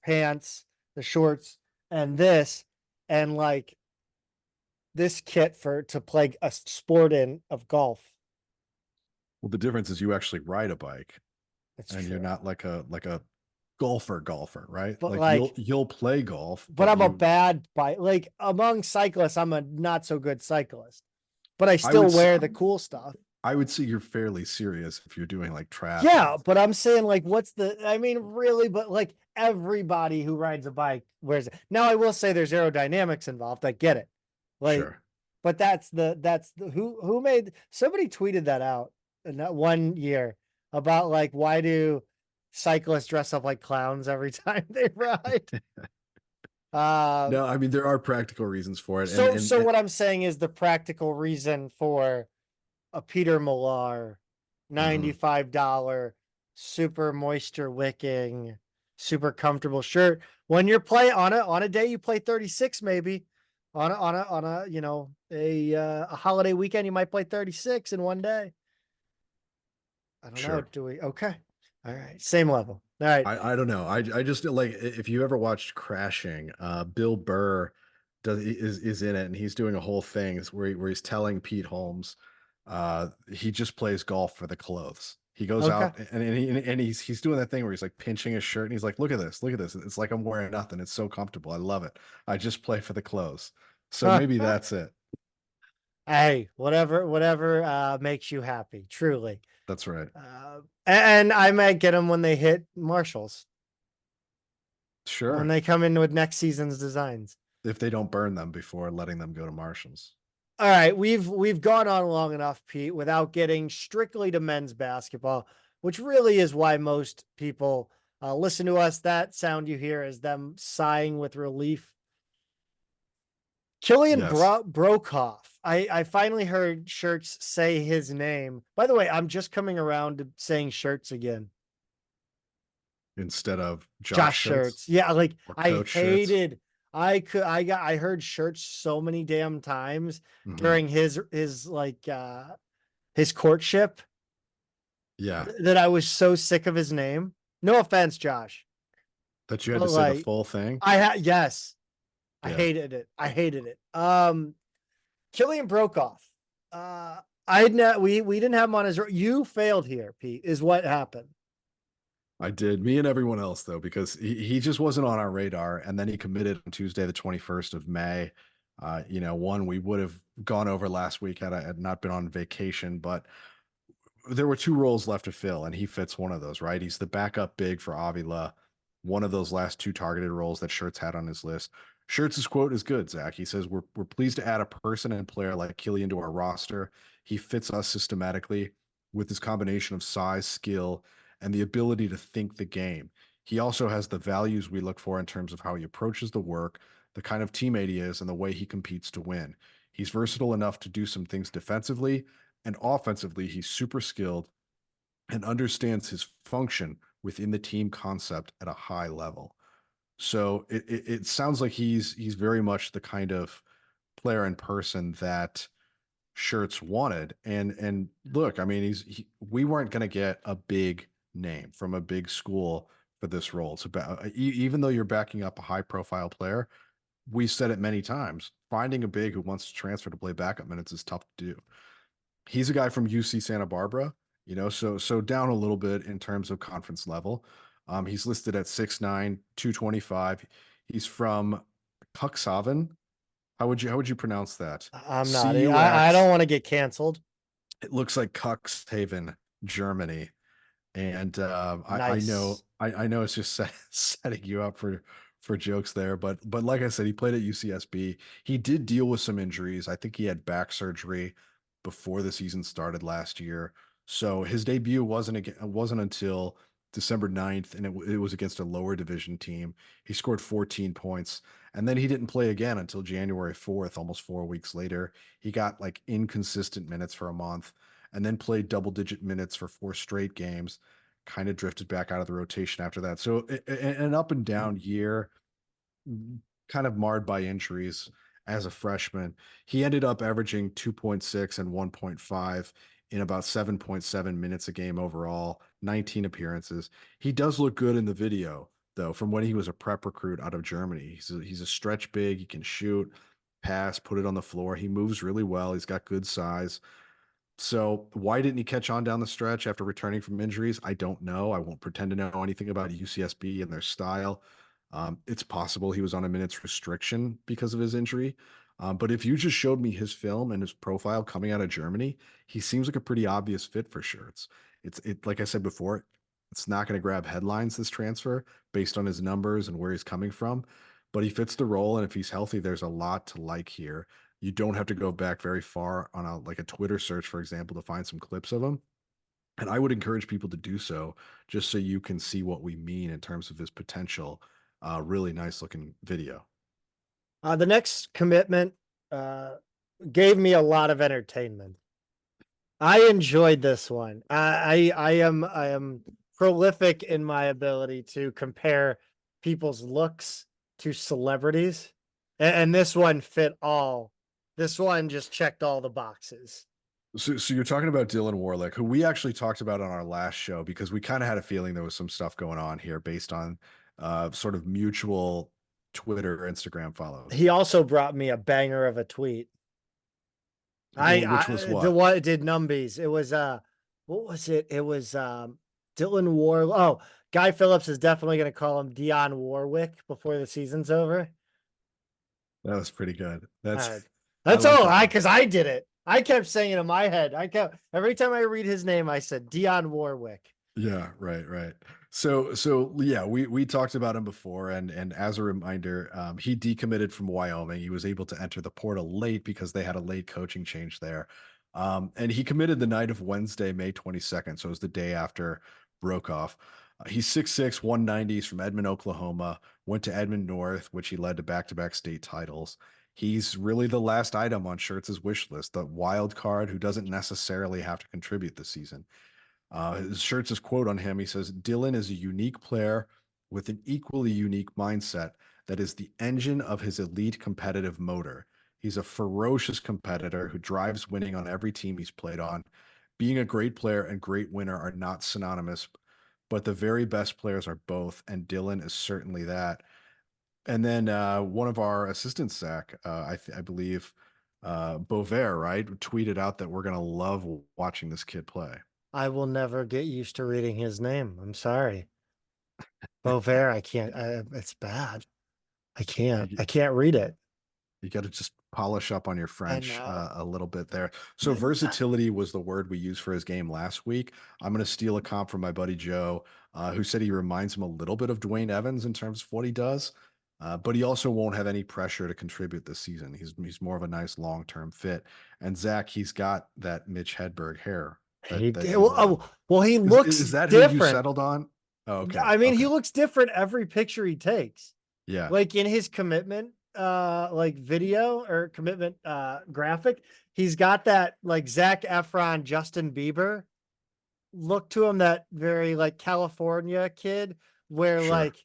pants, the shorts, and this, and like this kit to play a sport of golf. Well, the difference is you actually ride a bike That's and you're true. not like a golfer, right? But Like like, you'll play golf, but but I'm a you bad bike. Like among cyclists, I'm a not so good cyclist. But I I would still wear the cool stuff. I would say you're fairly serious if you're doing like Yeah, triathlons. but I'm saying like, I mean, really, but like everybody who rides a bike wears it. Now, I will say there's aerodynamics involved. I get it. Like, Sure. but who made, somebody tweeted that out in that one year about like, why do cyclists dress up like clowns every time they ride? Uh, No, I mean there are practical reasons for it, so what I'm saying is the practical reason for a Peter Millar mhm. $95 super moisture wicking, super comfortable shirt. When you're play on a day you play 36 maybe. On a a holiday weekend you might play 36 in one day. I don't know. Sure. Do we? Okay. All right. Same level. All right. I don't know. I just like if you ever watched Crashing, Bill Burr is in it and he's doing a whole thing where he's telling Pete Holmes he just plays golf for the clothes. He goes Okay. out and he's doing that thing where he's like pinching his shirt and he's like, look at this, look at this. It's like I'm wearing nothing. It's so comfortable. I love it. I just play for the clothes. So maybe that's it. Hey, whatever makes you happy, truly. That's right. And I might get them when they hit Marshalls, when Sure. they come in with next season's designs. If they don't burn them before letting them go to Marshalls. All right, we've gone on long enough, Pete, without getting strictly to men's basketball, which really is why most people listen to us. That sound you hear is them sighing with relief. Killian Yes. Brockhoff. I finally heard Schertz say his name. By the way, I'm just coming around to saying Schertz again. Instead of Josh Josh Schertz. Schertz Yeah, like or I Coach Schertz. hated. I heard Schertz so many damn times Mhm. during his courtship Yeah, that I was so sick of his name. No offense, Josh, that you had but to say the like full thing. yes, I Yeah, hated it. I hated it. Killian Brokoff. I know we didn't have him on his. You failed here, Pete. Is what happened. I did. Me and everyone else though, because he just wasn't on our radar. And then he committed on Tuesday, the 21st of May. One we would have gone over last week had I had not been on vacation, but there were two roles left to fill, and he fits one of those, right? He's the backup big for Avila, one of those last two targeted roles that Schertz had on his list. Schertz's quote is good, Zach. He says, we're pleased to add a person and player like Killian to our roster. He fits us systematically with his combination of size, skill, and the ability to think the game. He also has the values we look for in terms of how he approaches the work, the kind of teammate he is, and the way he competes to win. He's versatile enough to do some things defensively, and offensively, he's super skilled and understands his function within the team concept at a high level. So it sounds like he's very much the kind of player and person that Schertz wanted. And look, I mean, we weren't going to get a big name from a big school for this role. It's about even though you're backing up a high profile player, we said it many times. Finding a big who wants to transfer to play backup minutes is tough to do. He's a guy from UC Santa Barbara, so down a little bit in terms of conference level. He's listed at 6'9", 225. He's from Cuxhaven. How would you pronounce that? I'm not. I don't CUX. want to get canceled. It looks like Cuxhaven, Germany. And I know Nice. I know it's just setting you up for jokes there, but like I said, he played at UCSB. He did deal with some injuries. I think he had back surgery before the season started last year. So his debut wasn't until December 9th, and it was against a lower division team. He scored 14 points, and then he didn't play again until January 4th, almost 4 weeks later. He got like inconsistent minutes for a month and then played double digit minutes for 4 straight games, kind of drifted back out of the rotation after that. So an up and down year, kind of marred by injuries as a freshman. He ended up averaging 2.6 and 1.5 in about 7.7 minutes a game overall, 19 appearances. He does look good in the video, though, from when he was a prep recruit out of Germany. He's a stretch big, he can shoot. pass, put it on the floor. He moves really well. He's got good size. So why didn't he catch on down the stretch after returning from injuries? I don't know. I won't pretend to know anything about UCSB and their style. It's possible he was on a minutes restriction because of his injury. But if you just showed me his film and his profile coming out of Germany, he seems like a pretty obvious fit for Schertz. It like I said before, it's not going to grab headlines this transfer based on his numbers and where he's coming from, but he fits the role. And if he's healthy, there's a lot to like here. You don't have to go back very far on a Twitter search, for example, to find some clips of him. And I would encourage people to do so just so you can see what we mean in terms of his potential. Really nice looking video. The next commitment gave me a lot of entertainment. I enjoyed this one. I am prolific in my ability to compare people's looks to celebrities, and this one fit all. This one just checked all the boxes. So you're talking about Dylan Warlick, who we actually talked about on our last show because we kind of had a feeling there was some stuff going on here based on sort of mutual Twitter, Instagram follows. He also brought me a banger of a tweet. Which was what? The one did numbies. It was what was it? It was Dylan War. Oh, Guy Phillips is definitely going to call him Dionne Warwick before the season's over. That was pretty good. That's like all that. because I did it. I kept saying it in my head. I kept every time I read his name, I said Dionne Warwick. Yeah, right. So yeah, we talked about him before, and as a reminder, he decommitted from Wyoming. He was able to enter the portal late because they had a late coaching change there. And he committed the night of Wednesday, May 22nd. So it was the day after Brockhoff. He's 6'6", 190. He's from Edmond, Oklahoma. Went to Edmond North, which he led to back-to-back state titles. He's really the last item on Schertz's wish list, the wild card who doesn't necessarily have to contribute this season. Schertz's quote on him, he says, Dylan is a unique player with an equally unique mindset that is the engine of his elite competitive motor. He's a ferocious competitor who drives winning on every team he's played on. Being a great player and great winner are not synonymous, but the very best players are both, and Dylan is certainly that. And then one of our assistants, Zach, I believe, Bovair, right, tweeted out that we're going to love watching this kid play. I will never get used to reading his name. I'm sorry. Bovair, I can't. It's bad. I can't read it. You got to just polish up on your French a little bit there. So versatility was the word we used for his game last week. I'm going to steal a comp from my buddy Joe, who said he reminds him a little bit of Dwayne Evans in terms of what he does, but he also won't have any pressure to contribute this season. He's more of a nice long-term fit. And Zach, he's got that Mitch Hedberg hair. He looks is that different. Who you settled on? Oh, okay. I mean, he looks different every picture he takes. Yeah. Like in his commitment like video or commitment graphic, he's got that like Zac Efron, Justin Bieber look to him, that very like California kid where like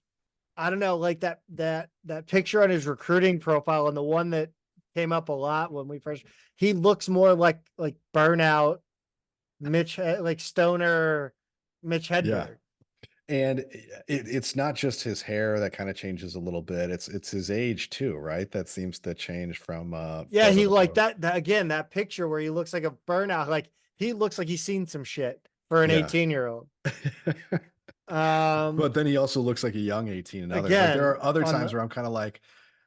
I don't know, like that picture on his recruiting profile and the one that came up a lot when we first, he looks more like burnout Mitch, like stoner Mitch Hedberg. Yeah. And it's not just his hair that kind of changes a little bit. It's his age too, right? That seems to change from yeah, he like that again, that picture where he looks like a burnout, like he looks like he's seen some shit for an 18-year-old. But then he also looks like a young 18 and others. Like there are other times where I'm kind of like,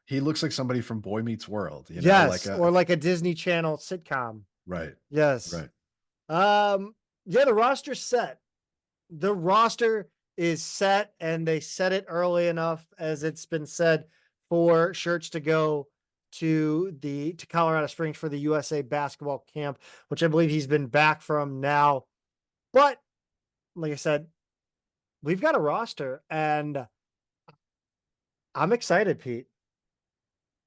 he looks like somebody from Boy Meets World, you know, yes, or like a Disney Channel sitcom. Right. Yes. Right. Yeah, the roster's set. The roster is set, and they set it early enough, as it's been said, for Schertz to go to Colorado Springs for the USA basketball camp, which I believe he's been back from now. But like I said, we've got a roster, and I'm excited, Pete.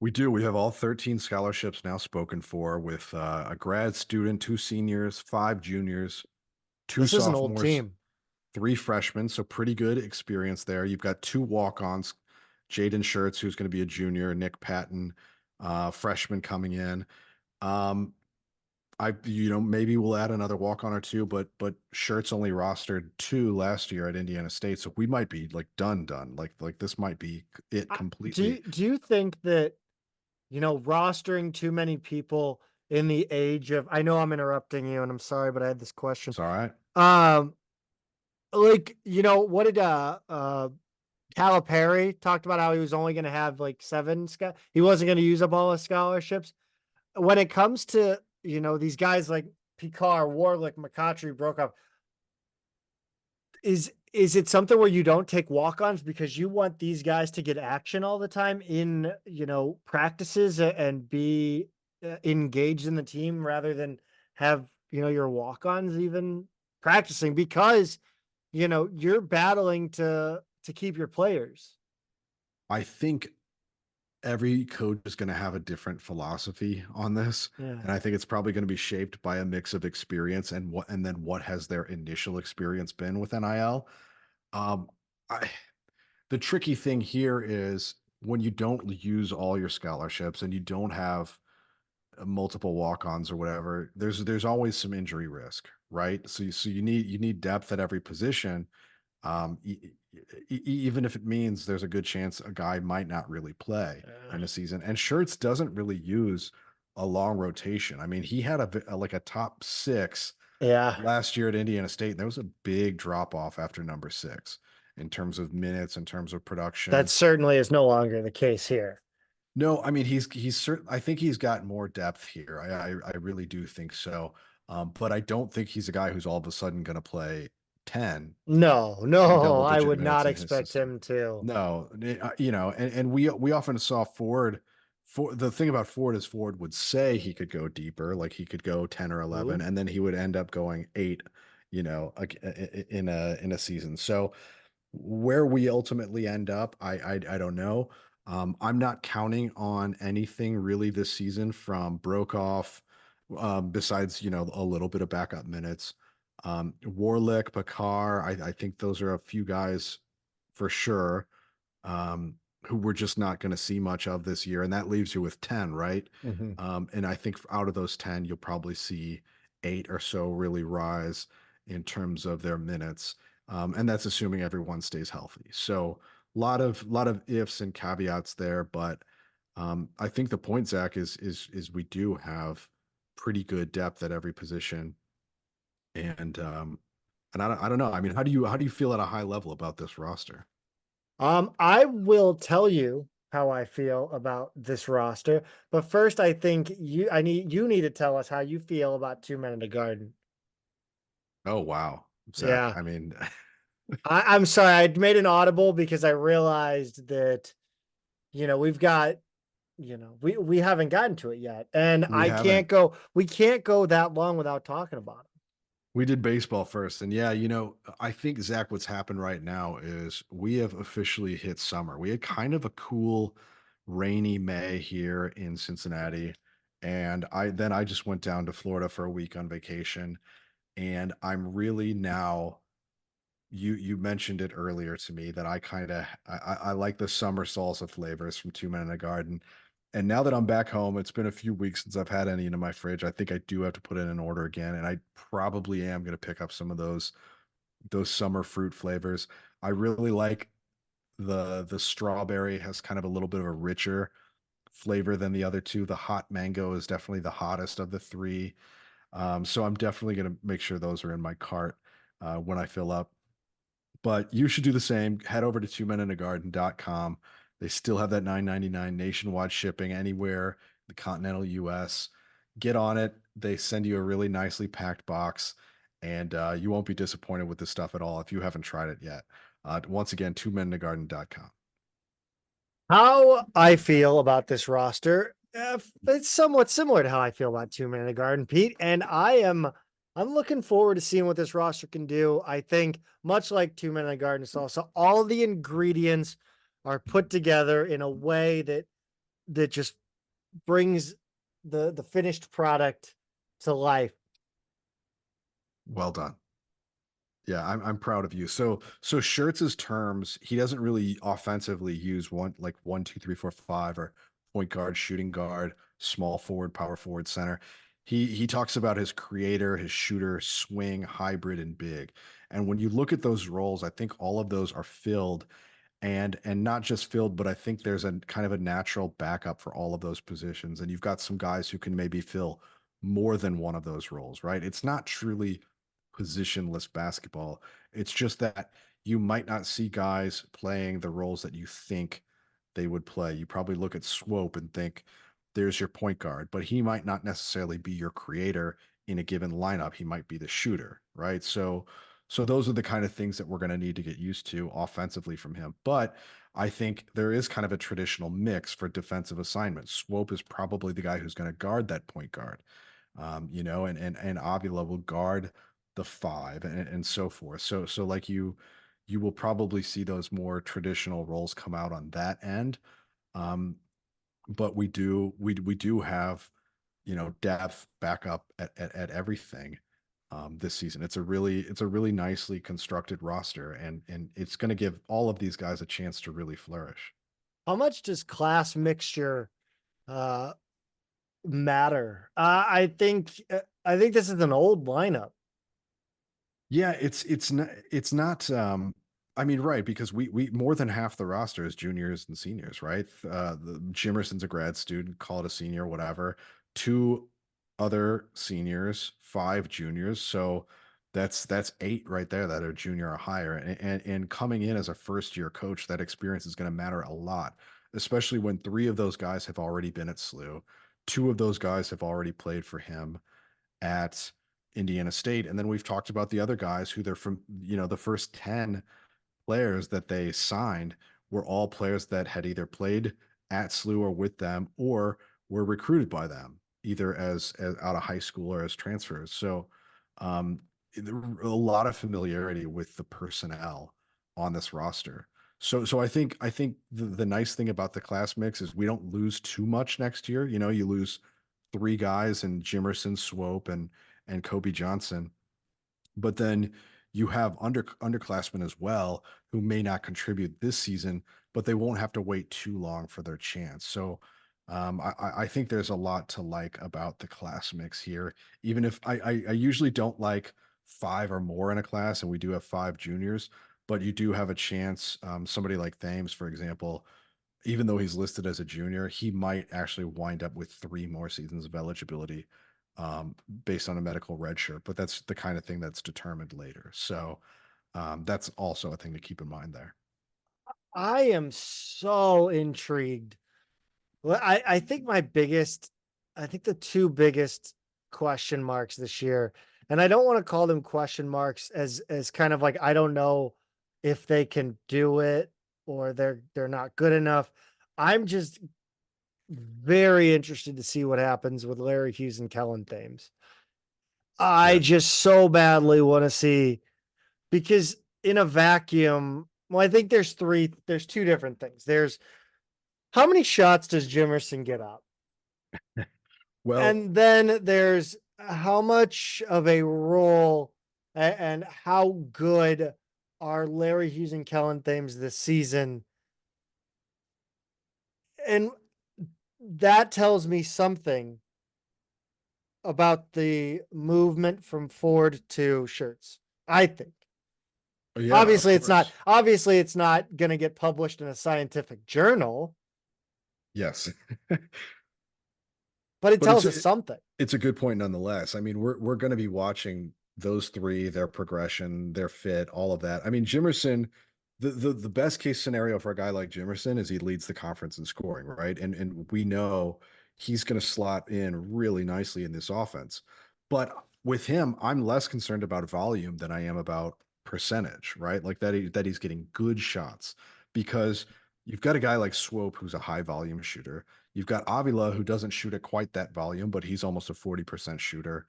We do. We have all 13 scholarships now spoken for, with a grad student, 2 seniors, 5 juniors, 2 sophomores, an old team. 3 freshmen. So pretty good experience there. You've got 2 walk-ons, Jaden Schertz, who's going to be a junior, Nick Patton, freshman coming in. Maybe we'll add another walk-on or 2, but Schertz only rostered 2 last year at Indiana State, so we might be like done. Like this might be it completely. Do you think that rostering too many people in the age of, I know I'm interrupting you and I'm sorry, but I had this question. It's all right. Um, what did Calipari talked about how he was only going to have like he wasn't going to use up all his scholarships. When it comes to, these guys like Picard, Warlick, McCautry, Brockhoff, is it something where you don't take walk-ons because you want these guys to get action all the time in, practices and be engaged in the team rather than have, your walk-ons even practicing because, you're battling to keep your players. I think every coach is going to have a different philosophy on this. Yeah. And I think it's probably going to be shaped by a mix of experience and then what has their initial experience been with NIL. Um, I, the tricky thing here is when you don't use all your scholarships and you don't have multiple walk-ons or whatever, there's always some injury risk, right? So you need depth at every position. Even if it means there's a good chance a guy might not really play in a season. And Schertz doesn't really use a long rotation. I mean, he had like a top 6 Yeah. last year at Indiana State. And there was a big drop off after number 6 in terms of minutes, in terms of production. That certainly is no longer the case here. No, I mean he's certain. I think he's got more depth here. I really do think so. But I don't think he's a guy who's all of a sudden going to play 10 No, in I double-digit would minutes not in his expect system. him to. No, and we often saw Ford. For the thing about Ford is Ford would say he could go deeper, like he could go 10 or 11, Ooh. and then he would end up going 8, in a season. So where we ultimately end up, I don't know. I'm not counting on anything really this season from Brockhoff, besides a little bit of backup minutes. Warlick, Picard, I think those are a few guys for sure, who we're just not going to see much of this year, and that leaves you with 10, right? Mhm. And I think out of those 10, you'll probably see 8 or so really rise in terms of their minutes. And that's assuming everyone stays healthy. So lot of ifs and caveats there, but I think the point, Zach, is we do have pretty good depth at every position, and I don't know. I mean, how do you feel at a high level about this roster? I will tell you how I feel about this roster, but first I think you need to tell us how you feel about 2 men in the garden. Oh wow, Zach. Yeah. I mean, I'm sorry, I made an audible because I realized that, we've got, we haven't gotten to it yet. And we haven't. we can't go that long without talking about it. We did baseball first, and yeah, I think Zach, what's happened right now is we have officially hit summer. We had kind of a cool, rainy May here in Cincinnati, and I just went down to Florida for a week on vacation, and I'm really now. You mentioned it earlier to me that I like the summer salsa flavors from Two Men in a Garden. And now that I'm back home, it's been a few weeks since I've had any in my fridge. I think I do have to put in an order again, and I probably am going to pick up some of those summer fruit flavors. I really like the strawberry has kind of a little bit of a richer flavor than the other two. The hot mango is definitely the hottest of the three. So I'm definitely going to make sure those are in my cart when I fill up. But you should do the same. Head over to twomeninthegarden.com. They still have that $9.99 nationwide shipping anywhere, the continental US. Get on it. They send you a really nicely packed box, and you won't be disappointed with this stuff at all if you haven't tried it yet. Once again, twomeninthegarden.com. How I feel about this roster, it's somewhat similar to how I feel about 2 Men in the Garden, Pete. And I'm looking forward to seeing what this roster can do. I think much like 2 Men in the Garden salsa, all the ingredients are put together in a way that just brings the finished product to life. Well done. Yeah, I'm proud of you. So Schertz's terms, he doesn't really offensively use one, two, three, four, five, or point guard, shooting guard, small forward, power forward, center. He talks about his creator, his shooter, swing, hybrid, and big. And when you look at those roles, I think all of those are filled. and not just filled, but I think there's a kind of a natural backup for all of those positions. And you've got some guys who can maybe fill more than one of those roles, right? It's not truly positionless basketball. It's just that you might not see guys playing the roles that you think they would play. You probably look at Swope and think, there's your point guard, but he might not necessarily be your creator in a given lineup. He might be the shooter, right? So those are the kind of things that we're going to need to get used to offensively from him. But I think there is kind of a traditional mix for defensive assignments. Swope is probably the guy who's going to guard that point guard, and Avila will guard the five and so forth. So like you will probably see those more traditional roles come out on that end. Um, but we do have depth backup at everything this season. It's a really nicely constructed roster, and it's going to give all of these guys a chance to really flourish. How much does class mixture uh matter? I think this is an old lineup. Yeah, it's not I mean, right, because we more than half the roster is juniors and seniors, right? The Jimerson's a grad student, call it a senior, whatever. Two other seniors, five juniors, so that's eight right there that are junior or higher. And coming in as a first year coach, that experience is going to matter a lot, especially when three of those guys have already been at SLU. Two of those guys have already played for him at Indiana State. And then we've talked about the other guys who they're from, the first 10 players that they signed were all players that had either played at SLU or with them or were recruited by them, either as out of high school or as transfers. So um, a lot of familiarity with the personnel on this roster. So I think the nice thing about the class mix is we don't lose too much next year. You lose three guys in Jimerson, Swope, and Kobe Johnson, but then you have underclassmen as well who may not contribute this season, but they won't have to wait too long for their chance. So I think there's a lot to like about the class mix here. Even if I usually don't like five or more in a class, and we do have five juniors, but you do have a chance. Somebody like Thames, for example, even though he's listed as a junior, he might actually wind up with three more seasons of eligibility based on a medical red shirt. But that's the kind of thing that's determined later. So that's also a thing to keep in mind there. I am so intrigued. Well, I think the two biggest question marks this year, and I don't want to call them question marks as kind of like I don't know if they can do it or they're not good enough. I'm just very interested to see what happens with Larry Hughes and Kellen Thames. I Yeah. just so badly want to see, because in a vacuum, well, I think there's two different things. There's how many shots does Jimerson get up? Well, And then there's how much of a role and how good are Larry Hughes and Kellen Thames this season? And that tells me something about the movement from Ford to Schertz, I think. yeah, of course. Obviously it's not going to get published in a scientific journal, Yes. but it But tells us something. it's a good point nonetheless. I mean, we're going to be watching those three, their progression, their fit, all of that. I mean, Jimerson, the best case scenario for a guy like Jimerson is he leads the conference in scoring, right? And we know he's going to slot in really nicely in this offense. But with him, I'm less concerned about volume than I am about percentage, right? Like that he's getting good shots, because you've got a guy like Swope who's a high volume shooter. You've got Avila, who doesn't shoot at quite that volume, but he's almost a 40% shooter.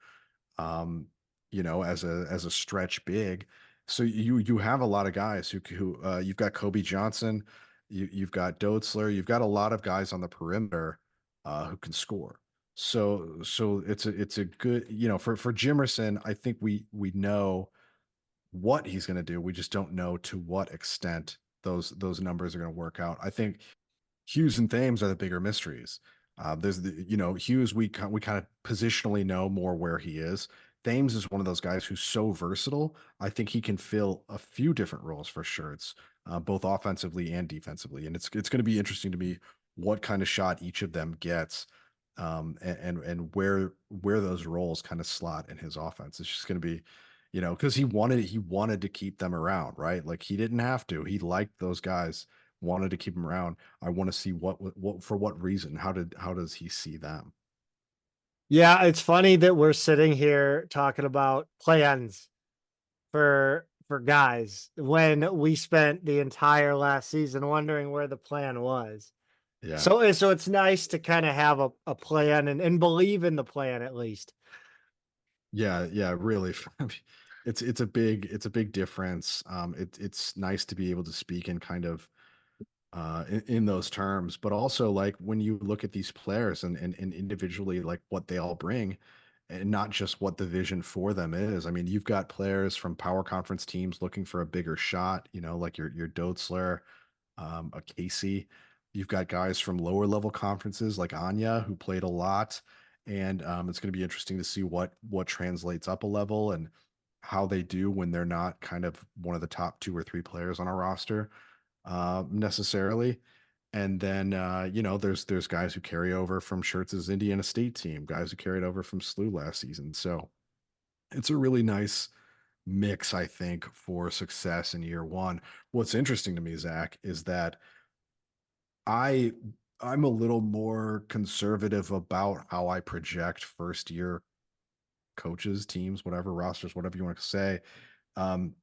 Um, as a stretch big. So you have a lot of guys who you've got Kobe Johnson, you've got Doetzler, you've got a lot of guys on the perimeter who can score. So it's a good, for Jimerson. I think we know what he's going to do. We just don't know to what extent those numbers are going to work out. I think Hughes and Thames are the bigger mysteries. There's Hughes, we kind of positionally know more where he is. Thames is one of those guys who's so versatile. I think he can fill a few different roles for Schertz, both offensively and defensively. And it's going to be interesting to me what kind of shot each of them gets, and where those roles kind of slot in his offense. It's just going to be, because he wanted to keep them around, right? Like he didn't have to. He liked those guys, wanted to keep them around. I want to see what for what reason. How does he see them? Yeah, it's funny that we're sitting here talking about plans for guys when we spent the entire last season wondering where the plan was. Yeah. So it's nice to kind of have a plan and believe in the plan at least. Yeah, yeah, really. It's a big difference. It's nice to be able to speak in kind of in those terms, but also like when you look at these players and individually like what they all bring, and not just what the vision for them is. I mean, you've got players from power conference teams looking for a bigger shot, like your Dotzler, a Casey. You've got guys from lower level conferences like Anya who played a lot, and it's going to be interesting to see what translates up a level and how they do when they're not kind of one of the top two or three players on a roster necessarily. And then there's guys who carry over from Schertz's Indiana State team, guys who carried over from SLU last season. So it's a really nice mix, I think, for success in year one. What's interesting to me, Zach, is that I I'm a little more conservative about how I project first year coaches, teams, whatever, rosters, whatever you want to say. Um,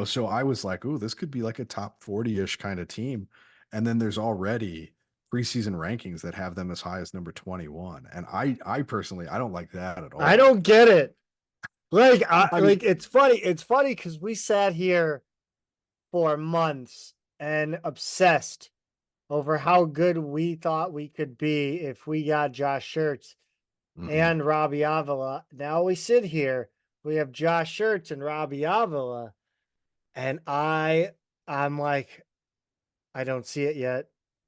so I was like, "Ooh, this could be like a top 40-ish kind of team." And then there's already preseason rankings that have them as high as number 21. And I personally, I don't like that at I all. don't get it. I mean, Like it's funny. It's funny because we sat here for months and obsessed over how good we thought we could be if we got Josh Schertz mhm. and Robbie Avila. Now we sit here, we have Josh Schertz and Robbie Avila, and I'm like, I don't see it yet.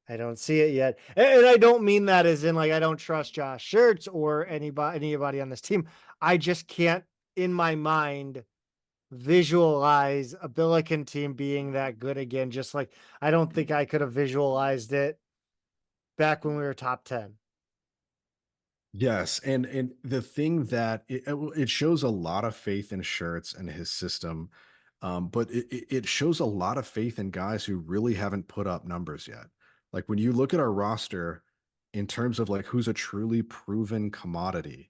I don't see it yet. And I don't mean that as in like I don't trust Josh Schertz or anybody on this team. I just can't in my mind visualize a Billiken team being that good again. Just like I don't think I could have visualized it back when we were top 10. Yes, and the thing that it shows a lot of faith in Schertz and his system, but it shows a lot of faith in guys who really haven't put up numbers yet. Like when you look at our roster in terms of like who's a truly proven commodity,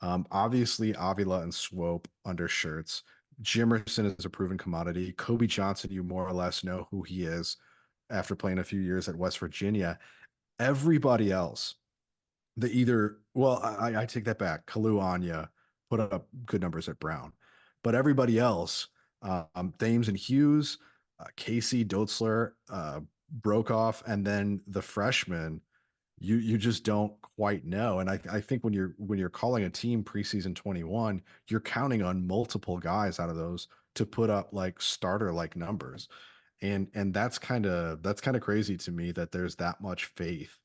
obviously Avila and Swope under Schertz. Jimerson is a proven commodity. Kobe Johnson, you more or less know who he is after playing a few years at West Virginia. Everybody else I take that back. Kalu Anya put up good numbers at Brown, but everybody else, Thames and Hughes, Casey Dotzler, Brockhoff, and then the freshman, you just don't quite know. And I think when you're calling a team preseason 21, you're counting on multiple guys out of those to put up like starter like numbers. And that's kind of crazy to me that there's that much faith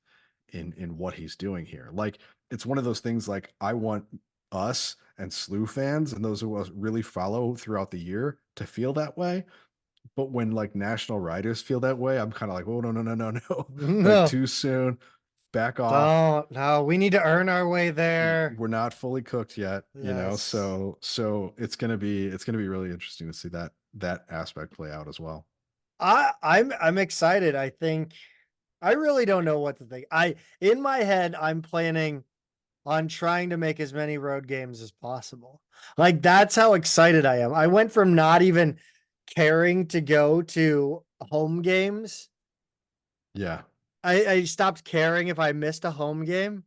in what he's doing here. Like it's one of those things like I want us and SLU fans and those who us really follow throughout the year to feel that way. But when like national writers feel that way, I'm kind of like, oh no, no, no, no, no. Like No, too soon. Back off. don't. No, we need to earn our way there. We're not fully cooked yet, Yes. So it's gonna be really interesting to see that aspect play out as well. I'm excited. I think I really don't know what to think. In my head, I'm planning on trying to make as many road games as possible. Like that's how excited I am. I went from not even caring to go to home games. Yeah. I stopped caring if I missed a home game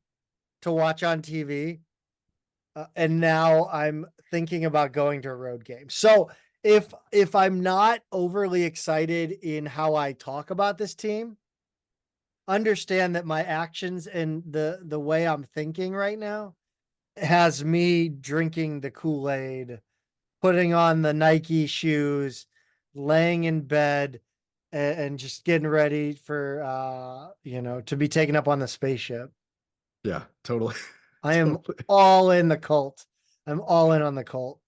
to watch on TV. And now I'm thinking about going to a road game. So if I'm not overly excited in how I talk about this team, understand that my actions and the way I'm thinking right now has me drinking the Kool-Aid, putting on the Nike shoes, laying in bed, and just getting ready for to be taken up on the spaceship. Yeah, totally. I am Totally. all in the cult. I'm all in on the Colt.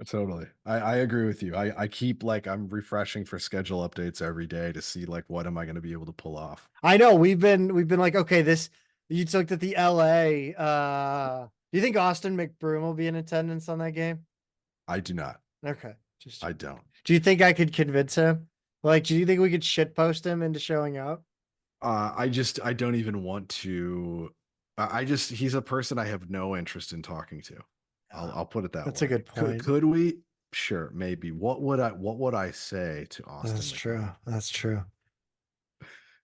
Totally. I agree with you. I keep like I'm refreshing for schedule updates every day to see like what am I going to be able to pull off. I know we've been like, okay, this you looked at the LA. Do you think Austin McBroom will be in attendance on that game? I do not. Okay. Just I don't. do you think I could convince him? Like, do you think we could shit post him into showing up? I don't even want to. I just he's a person I have no interest in talking to. I'll put it that That's a way. good point. Could we? Sure, maybe. What would I say to Austin That's true. McBroom? That's true.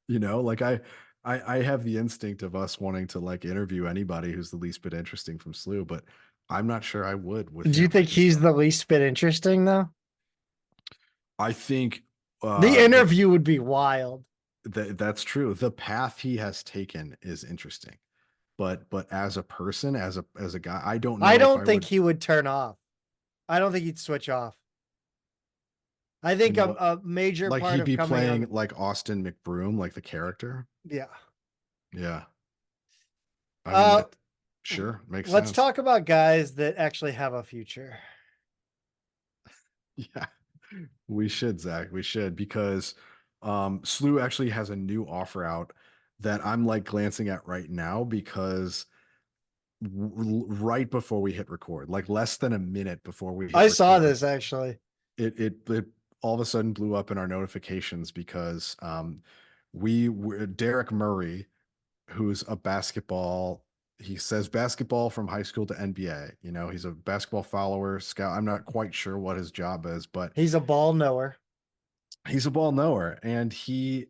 Like I have the instinct of us wanting to like interview anybody who's the least bit interesting from SLU, but I'm not sure I would with Do you him. I think just he's don't. the least bit interesting though? I think The the interview would be wild. that's true. The path he has taken is interesting. But as a person, as a guy, I don't I know if don't I think would he would turn off. I don't think he'd switch off. I think in a, what a major like part he'd of be coming playing on, like Austin McBroom, like the character. yeah. Yeah. I mean Uh, that sure makes let's sense. talk about guys that actually have a future. Yeah. We should, Zach. We should because SLU actually has a new offer out that I'm like glancing at right now because right before we hit record, like less than a minute before we hit I saw record, this actually. it all of a sudden blew up in our notifications because we were Derek Murray, who's a basketball. He says basketball from high school to NBA. He's a basketball follower, scout. I'm not quite sure what his job is, but He's a ball knower. he's a ball knower, and he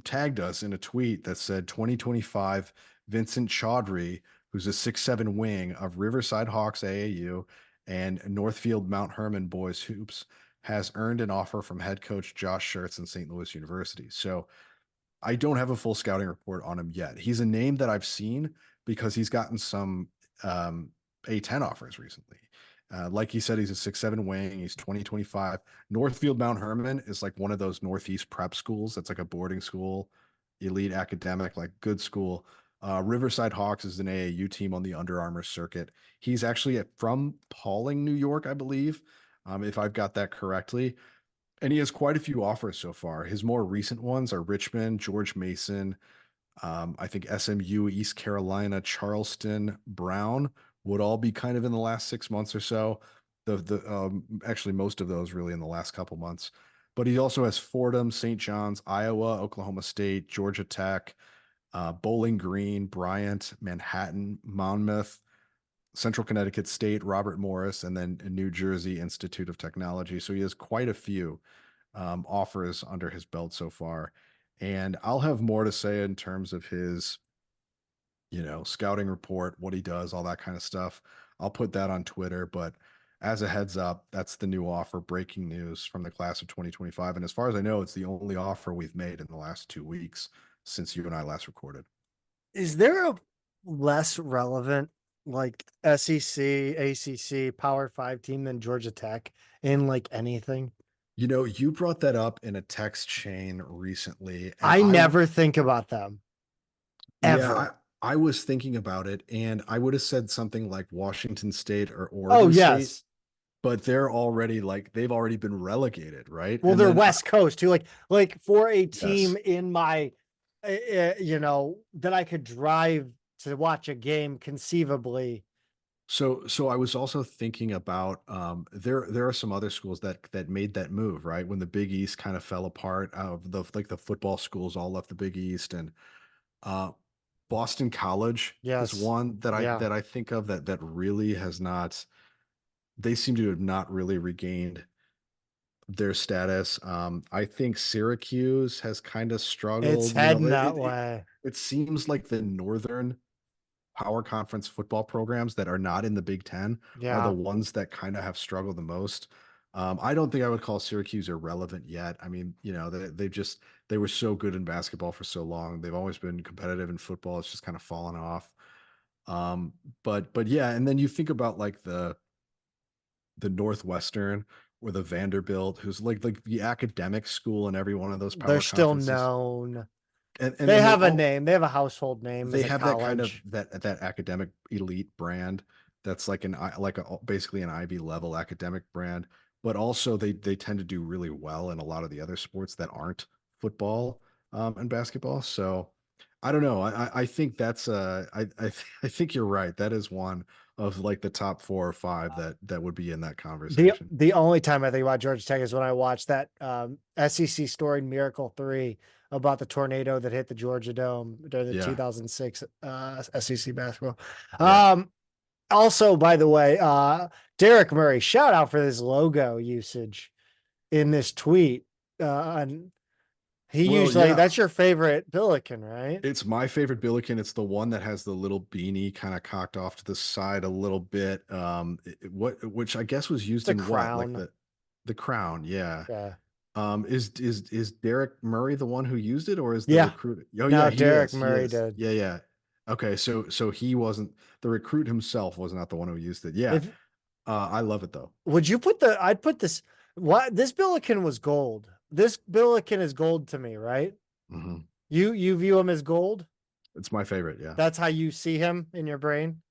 tagged us in a tweet that said 2025 Vincent Chaudhry, who's a 6'7" wing of Riverside Hawks AAU and Northfield Mount Hermon boys hoops, has earned an offer from head coach Josh Schertz in St. Louis University. So I don't have a full scouting report on him yet. He's a name that I've seen because he's gotten some A10 offers recently. Like he said, he's a 6'7" wing. He's 2025. Northfield Mount Hermon is like one of those Northeast prep schools. That's like a boarding school, elite academic, like good school. Riverside Hawks is an AAU team on the Under Armour circuit. He's actually from Pawling, New York, I believe, if I've got that correctly. And he has quite a few offers so far. His more recent ones are Richmond, George Mason, I think SMU, East Carolina, Charleston, Brown would all be kind of in the last 6 months or so. The actually most of those really in the last couple months. But he also has Fordham, St. John's, Iowa, Oklahoma State, Georgia Tech, Bowling Green, Bryant, Manhattan, Monmouth, Central Connecticut State, Robert Morris, and then New Jersey Institute of Technology. So he has quite a few offers under his belt so far. And I'll have more to say in terms of his, scouting report, what he does, all that kind of stuff. I'll put that on Twitter. But as a heads up, that's the new offer, breaking news from the class of 2025. And as far as I know, it's the only offer we've made in the last 2 weeks since you and I last recorded. Is there a less relevant like SEC, ACC, Power Five team than Georgia Tech in like anything? You brought that up in a text chain recently, and I never think about them yeah, ever. I was thinking about it, and I would have said something like Washington State or Oh, Oregon State, yes. but they've already been relegated, right? Well, And they're then West Coast too. Like for a yes, team in my, that I could drive to watch a game conceivably. so I was also thinking about there are some other schools that made that move, right? When the Big East kind of fell apart, of the football schools all left the Big East, and uh, Boston College is Yes. one that I Yeah. that I think of that really has not. They seem to have not really regained their status. I think Syracuse has kind of It's struggled. heading that way. It seems like the Northern Power Conference football programs that are not in the Big Ten are the Yeah. ones that kind of have struggled the most. I don't think I would call Syracuse irrelevant yet. I mean, they were so good in basketball for so long. They've always been competitive in football. It's just kind of fallen off. But yeah, and then you think about like the Northwestern or the Vanderbilt, who's like the academic school in every one of those They're power still conferences. known. And They then have a name. They have a household name they as a have that kind of college. that academic elite brand that's like basically an Ivy level academic brand, but also they tend to do really well in a lot of the other sports that aren't football and basketball. So I don't know. I think that's I think you're right. That is one of like the top 4 or 5 that would be in that conversation. The only time I think about Georgia Tech is when I watched that SEC story in Miracle 3 about the tornado that hit the Georgia Dome during the Yeah. 2006 SEC basketball. Yeah. Also, by the way, Derek Murray, shout out for this logo usage in this tweet. And he Well, usually, yeah, that's your favorite Billiken, right? it's my favorite Billiken. It's the one that has the little beanie kind of cocked off to the side a little bit. Which I guess was used The in what? Like crown. the crown, yeah. Yeah. Is Derek Murray the one who used it, or is the Yeah. recruit? Oh yeah, No, he Derek is. He Murray is. did. Yeah, yeah. Okay, so he wasn't the recruit himself was not the one who used it. Yeah. If I love it though. would you I'd put this, what this Billiken was gold. This Billiken is gold to me, right? Hmm. You view him as gold? It's my favorite. Yeah. That's how you see him in your brain?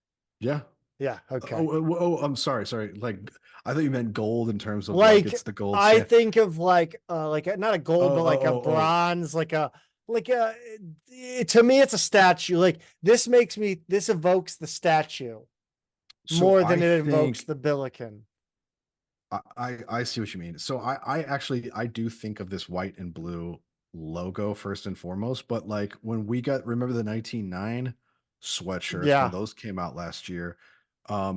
Yeah. Yeah, okay. I'm sorry. Like, I thought you meant gold in terms of like Like it's the gold I stand. think of like not a gold, but like a Oh. bronze, like a to me it's a statue. Like this evokes the statue So more I than it invokes think the Billiken. I see what you mean. So I actually I do think of this white and blue logo first and foremost, but like when we got remember the 1909 sweatshirts when Yeah. those came out last year,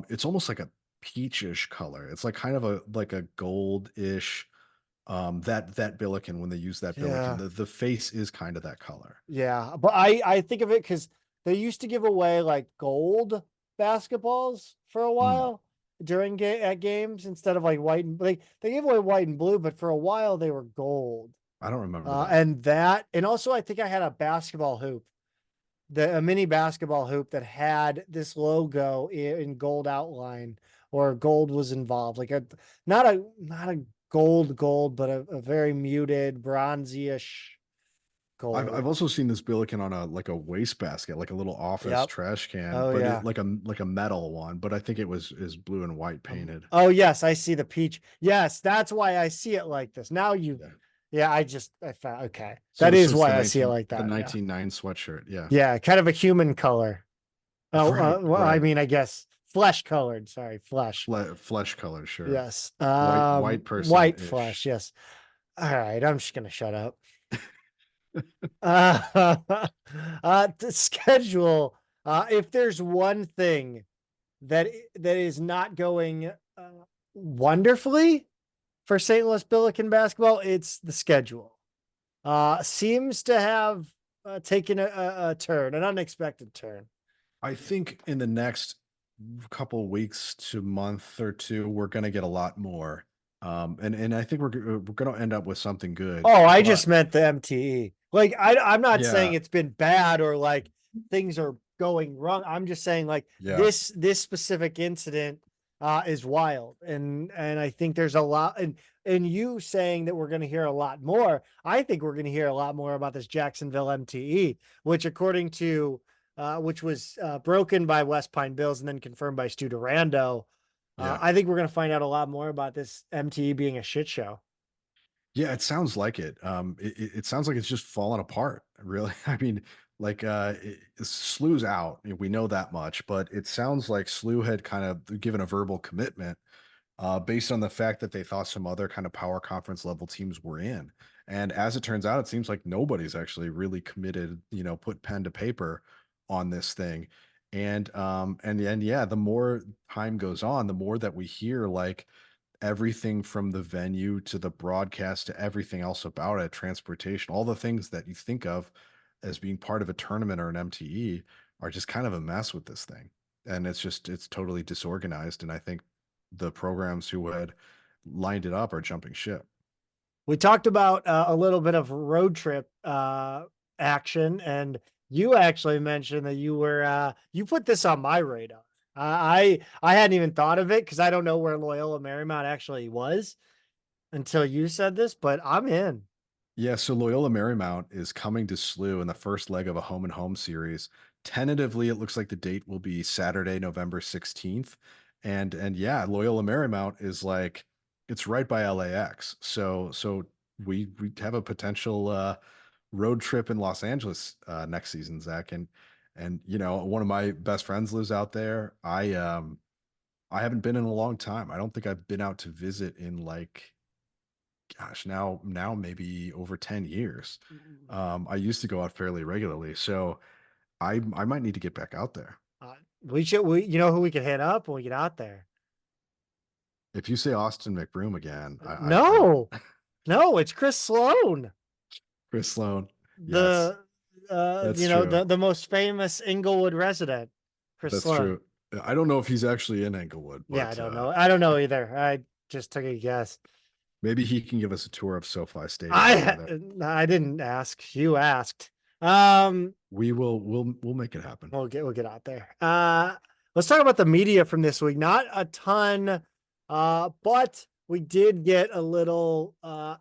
it's almost like a peachish color. It's like kind of a like a goldish that Billiken when they use that Billiken, Yeah. the face is kind of that color. Yeah. But I think of it because they used to give away like gold basketballs for a Mm, while during at games instead of like white and they gave away white and blue, but for a while they were gold. I don't remember that. And also I think I had a basketball hoop, a mini basketball hoop that had this logo in gold outline or gold was involved. Like not a gold, but a very muted bronzy-ish I've gold. also seen this Billiken on a like a wastebasket, like a little office Yep. trash can, Oh but it yeah. like a metal one, but I think it was is blue and white painted. Oh yes, I see the peach. Yes, that's why I see it like this. Now Yeah. yeah, I found, okay. That So is it's why I see it like the that. Yeah. 199 sweatshirt. Yeah. Yeah, kind of a human color. Oh, Right, well, I right. mean, I guess flesh colored. Sorry, flesh. Flesh color, sure. Yes. White White person-ish. flesh. Yes. All right. I'm just gonna shut up. Uh, to schedule. If there's one thing that is not going wonderfully for St. Louis Billiken basketball, it's the schedule. Seems to have taken a turn, an unexpected turn. I think in the next couple weeks to month or two, we're gonna get a lot more. And I think we're gonna end up with something good. Oh, I But just meant the MTE. Like I'm not saying yeah, it's been bad or like things are going wrong. I'm just saying like yeah. this specific incident is wild. And I think there's a lot and you saying that we're going to hear a lot more. I think we're going to hear a lot more about this Jacksonville MTE, which according to which was broken by West Pine Bills and then confirmed by Stu Durando. Yeah. I think we're going to find out a lot more about this MTE being a shit show. Yeah, it sounds like it. It sounds like it's just falling apart, really. I mean, like SLU's out. We know that much, but it sounds like SLU had kind of given a verbal commitment based on the fact that they thought some other kind of power conference level teams were in. And as it turns out, it seems like nobody's actually really committed, put pen to paper on this thing. And yeah, the more time goes on, the more that we hear like everything from the venue to the broadcast to everything else about it, transportation, all the things that you think of as being part of a tournament or an MTE are just kind of a mess with this thing. And it's totally disorganized. And I think the programs who had lined it up are jumping ship. We talked about a little bit of road trip action, and you actually mentioned that you put this on my radar. I hadn't even thought of it because I don't know where Loyola Marymount actually was until you said this, but I'm in. Yeah, so Loyola Marymount is coming to SLU in the first leg of a home and home series Tentatively, it looks like the date will be Saturday, November 16th. And yeah, Loyola Marymount is like it's right by LAX. So we have a potential road trip in Los Angeles next season, Zach. And one of my best friends lives out there. I haven't been in a long time. I don't think I've been out to visit in like gosh, now maybe over 10 years. I used to go out fairly regularly, so I might need to get back out there. You know who we could hit up when we get out there? If you say Austin McBroom again, No, no, it's Chris Sloan, Chris Sloan. Yes, the that's true. the most famous Inglewood resident, Chris That's Sloan. true. I don't know if he's actually in Englewood, Yeah, I but don't know. I don't know either. I just took a guess. maybe he can give us a tour of SoFi Stadium together. I didn't ask. You asked. Um, We'll make it happen. we'll get out there. Let's talk about the media from this week. Not a ton, but we did get a little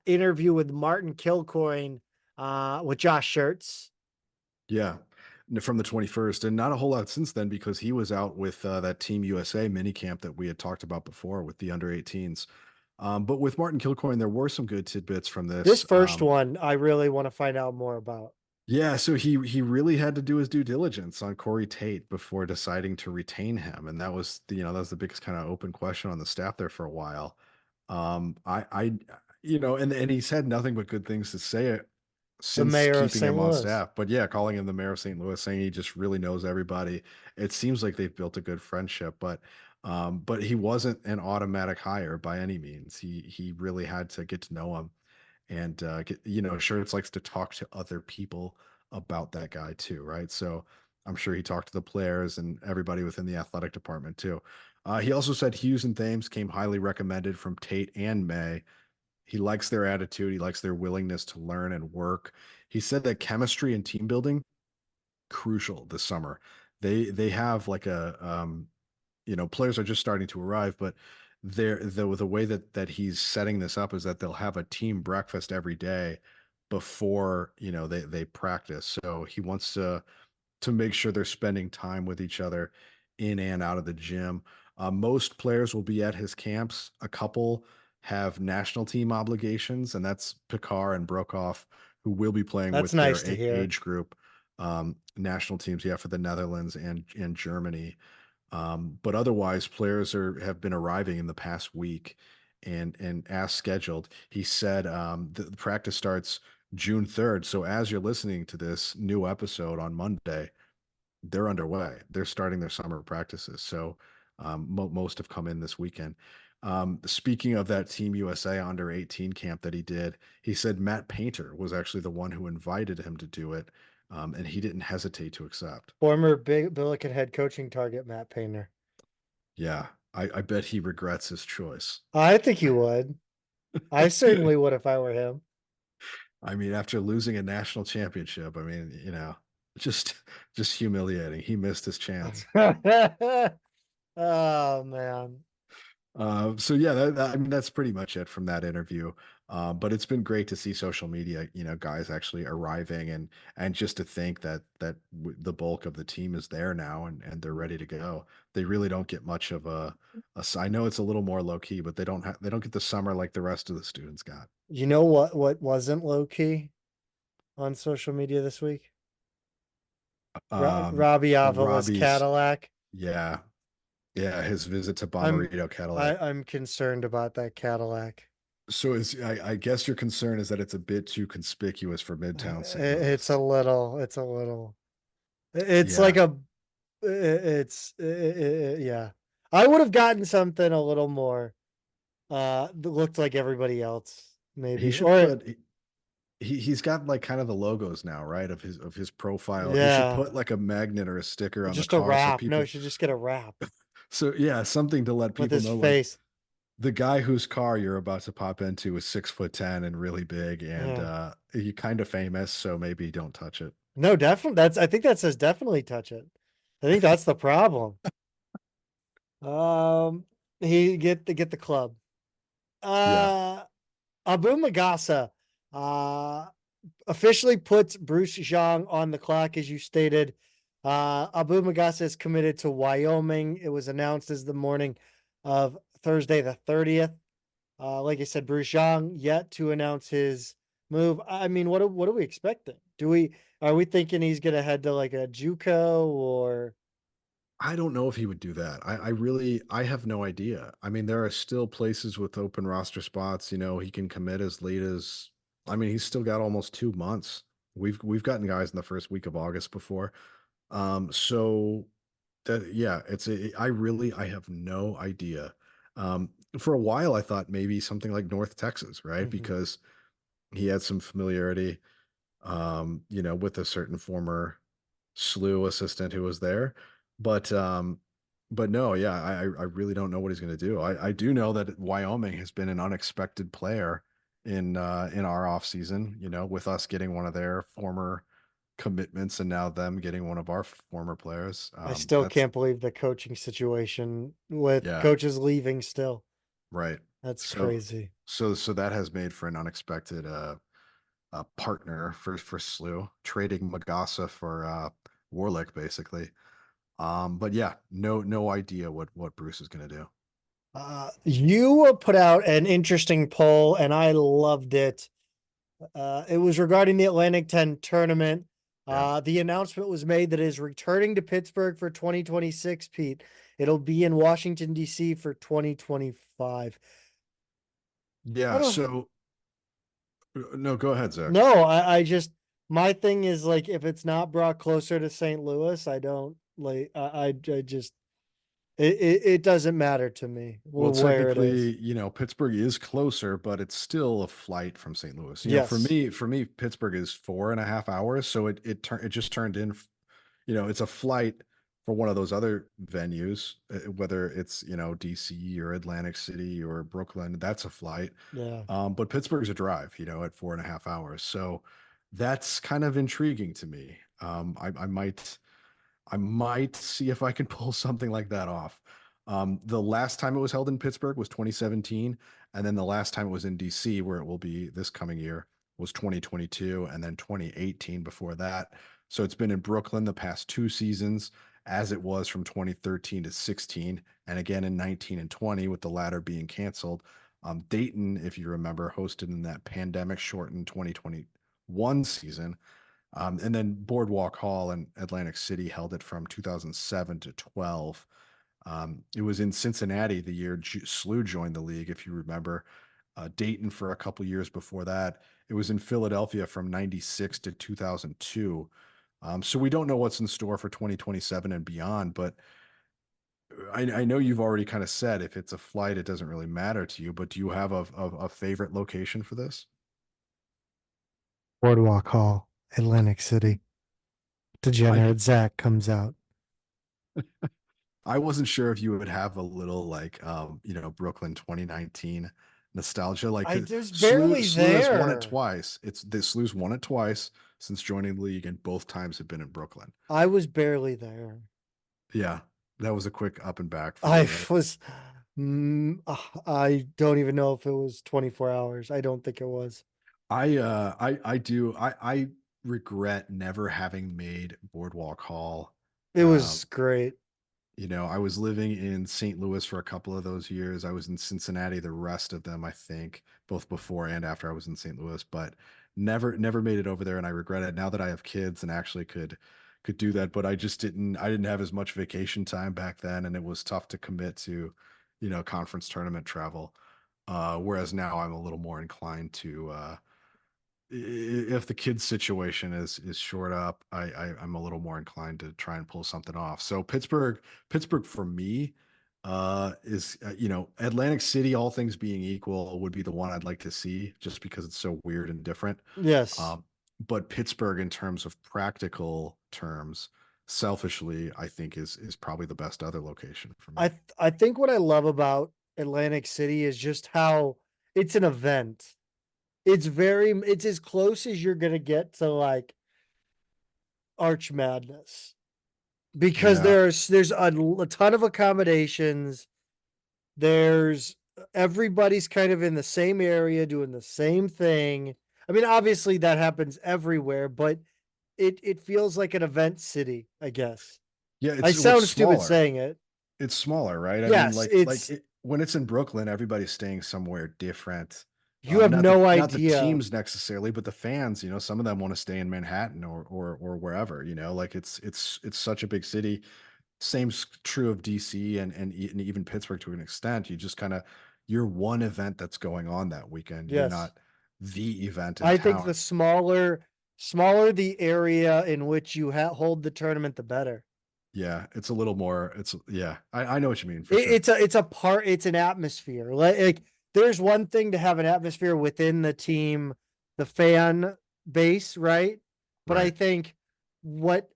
interview with Martin Kilkoyne with Josh Schertz. Yeah, from the 21st, and not a whole lot since then because he was out with that Team USA mini camp that we had talked about before with the under 18s. But with Martin Kilcoyne, there were some good tidbits from this. This first one, I really want to find out more about. Yeah, so he really had to do his due diligence on Corey Tate before deciding to retain him, and that was that was the biggest kind of open question on the staff there for a while. I and he's had nothing but good things to say The since mayor of keeping St. him on Louis. staff. But yeah, calling him the mayor of St. Louis, saying he just really knows everybody. It seems like they've built a good friendship, but he wasn't an automatic hire by any means. He really had to get to know him and Schertz likes to talk to other people about that guy too, right? So I'm sure he talked to the players and everybody within the athletic department too. He also said Hughes and Thames came highly recommended from Tate and May. He likes their attitude. He likes their willingness to learn and work. He said that chemistry and team building crucial this summer. They have like players are just starting to arrive, but the way that he's setting this up is that they'll have a team breakfast every day before they practice. So he wants to make sure they're spending time with each other in and out of the gym. Most players will be at his camps. A couple have national team obligations, and that's Picard and Brockhoff, who will be playing That's with their nice to hear. age group national teams, yeah, for the Netherlands and Germany. But otherwise, players have been arriving in the past week, and as scheduled. He said the practice starts June 3rd. So as you're listening to this new episode on Monday, they're underway. They're starting their summer practices. So most have come in this weekend. Speaking of that Team USA under 18 camp that he did, he said Matt Painter was actually the one who invited him to do it, and he didn't hesitate to accept. Former Billiken head coaching target, Matt Painter. Yeah, I bet he regrets his choice. I think he would. I certainly would if I were him. I mean, after losing a national championship, I mean, just humiliating. He missed his chance. Oh man. So yeah, I mean that's pretty much it from that interview. But it's been great to see social media, guys actually arriving and just to think that the bulk of the team is there now and they're ready to go. They really don't get much of I know it's a little more low key, but they don't get the summer like the rest of the students got. You know what wasn't low key on social media this week? Robbie Avala's Robbie's, Cadillac. yeah, his visit to I'm Bomarito Cadillac. I'm concerned about that Cadillac. So I guess your concern is that it's a bit too conspicuous for Midtown St. Louis. It's a little. It's Yeah. like yeah. I would have gotten something a little more that looked like everybody else, maybe. He should put he's got like kind of the logos now, right? Of his profile. He should Yeah. put like a magnet or a sticker on Just the a car so wrap. people No, you should just get a wrap so yeah, something to let with people his know like face. the guy whose car you're about to pop into is 6'10" and really big and Yeah. he kind of famous, so maybe don't touch it. No, definitely. I think that says definitely touch it. I think that's the problem. He get the club. Yeah. Abu Magasa officially puts Bruce Zhang on the clock, as you stated. Abu Magasa is committed to Wyoming. It was announced as the morning of Thursday the 30th. Like I said, Bruce Young yet to announce his move. I mean, what are we expecting? Are we thinking he's gonna head to like a JUCO or I don't know if he would do that. I have no idea. I mean, there are still places with open roster spots. He can commit as late as. I mean, he's still got almost 2 months. We've gotten guys in the first week of August before. So that yeah, I have no idea. For a while, I thought maybe something like North Texas, right? Mhm. Because he had some familiarity, with a certain former SLU assistant who was there. But but no, yeah, I really don't know what he's going to do. I do know that Wyoming has been an unexpected player in our off season. With us getting one of their former commitments and now them getting one of our former players. I still That's can't believe the coaching situation with yeah, coaches leaving still. right. That's So crazy. so that has made for an unexpected partner for SLU, trading Magasa for Warlick basically. But yeah, no idea what Bruce is gonna do. You put out an interesting poll and I loved it. It was regarding the Atlantic 10 tournament. Yeah. The announcement was made that it is returning to Pittsburgh for 2026, Pete. It'll be in Washington, D.C. for 2025. I Yeah. don't So no, go ahead, Zach. know. I just, my thing is like, if it's not brought closer to St. Louis, I don't like, I just, it doesn't matter to me Well, where it is. technically, Pittsburgh is closer, but it's still a flight from St. Louis. For Yes. me, Pittsburgh is 4.5 hours. So it just turned in, it's a flight for one of those other venues, whether it's, DC or Atlantic City or Brooklyn, that's a flight. Yeah. But Pittsburgh's a drive, at 4.5 hours. So that's kind of intriguing to me. I might see if I can pull something like that off. The last time it was held in Pittsburgh was 2017, and then the last time it was in DC, where it will be this coming year, was 2022, and then 2018 before that. So it's been in Brooklyn the past 2 seasons, as it was from 2013 to 16, and again in 19 and 20, with the latter being canceled. Dayton, if you remember, hosted in that pandemic shortened 2021 season. And then Boardwalk Hall in Atlantic City held it from 2007 to 12. It was in Cincinnati the year SLU joined the league, if you remember. Dayton for a couple years before that. It was in Philadelphia from 96 to 2002. So we don't know what's in store for 2027 and beyond, but I know you've already kind of said if it's a flight, it doesn't really matter to you, but do you have a favorite location for this? Boardwalk Hall, Atlantic City. I Degenerate Zach comes out. I wasn't sure if you would have a little like Brooklyn 2019 nostalgia. Like I there's SLU barely SLU has won it there. twice. It's the SLU's won it twice since joining the league, and both times have been in Brooklyn. I was barely there. Yeah, that was a quick up and back for I you, right? was, I don't even know if it was 24 hours. I don't think it was. I regret never having made Boardwalk Hall. It Um, was great. I was living in St. Louis for a couple of those years. I was in Cincinnati the rest of them, I think, both before and after I was in St. Louis, but never made it over there, and I regret it now that I have kids and actually could do that, but I didn't have as much vacation time back then, and it was tough to commit to, conference tournament travel. Whereas now I'm a little more inclined to if the kid's situation is short up, I'm a little more inclined to try and pull something off. So Pittsburgh for me is Atlantic City, all things being equal, would be the one I'd like to see just because it's so weird and different. Yes. Um, but Pittsburgh, in terms of practical terms, selfishly, I think is probably the best other location for me. I think what I love about Atlantic City is just how it's an event. It's as close as you're gonna get to like Arch Madness because Yeah, there's a ton of accommodations. There's everybody's kind of in the same area doing the same thing. I mean, obviously that happens everywhere, but it feels like an event city, I guess. Yeah, I well, it's sound stupid smaller. saying it. It's smaller, right? I mean, Yes, it's when it's in Brooklyn, everybody's staying somewhere different. you have no Not the idea. teams necessarily, but the fans, some of them want to stay in Manhattan or wherever, like it's such a big city. True of DC and even Pittsburgh to an extent. You just kind of you're one event that's going on that weekend. You're Yes. not the event in I think town. the smaller the area in which you hold the tournament, the better. Yeah, it's a little more. Yeah, I know what you mean for It, sure. it's an atmosphere. Like there's one thing to have an atmosphere within the team, the fan base, right? But I Right. think what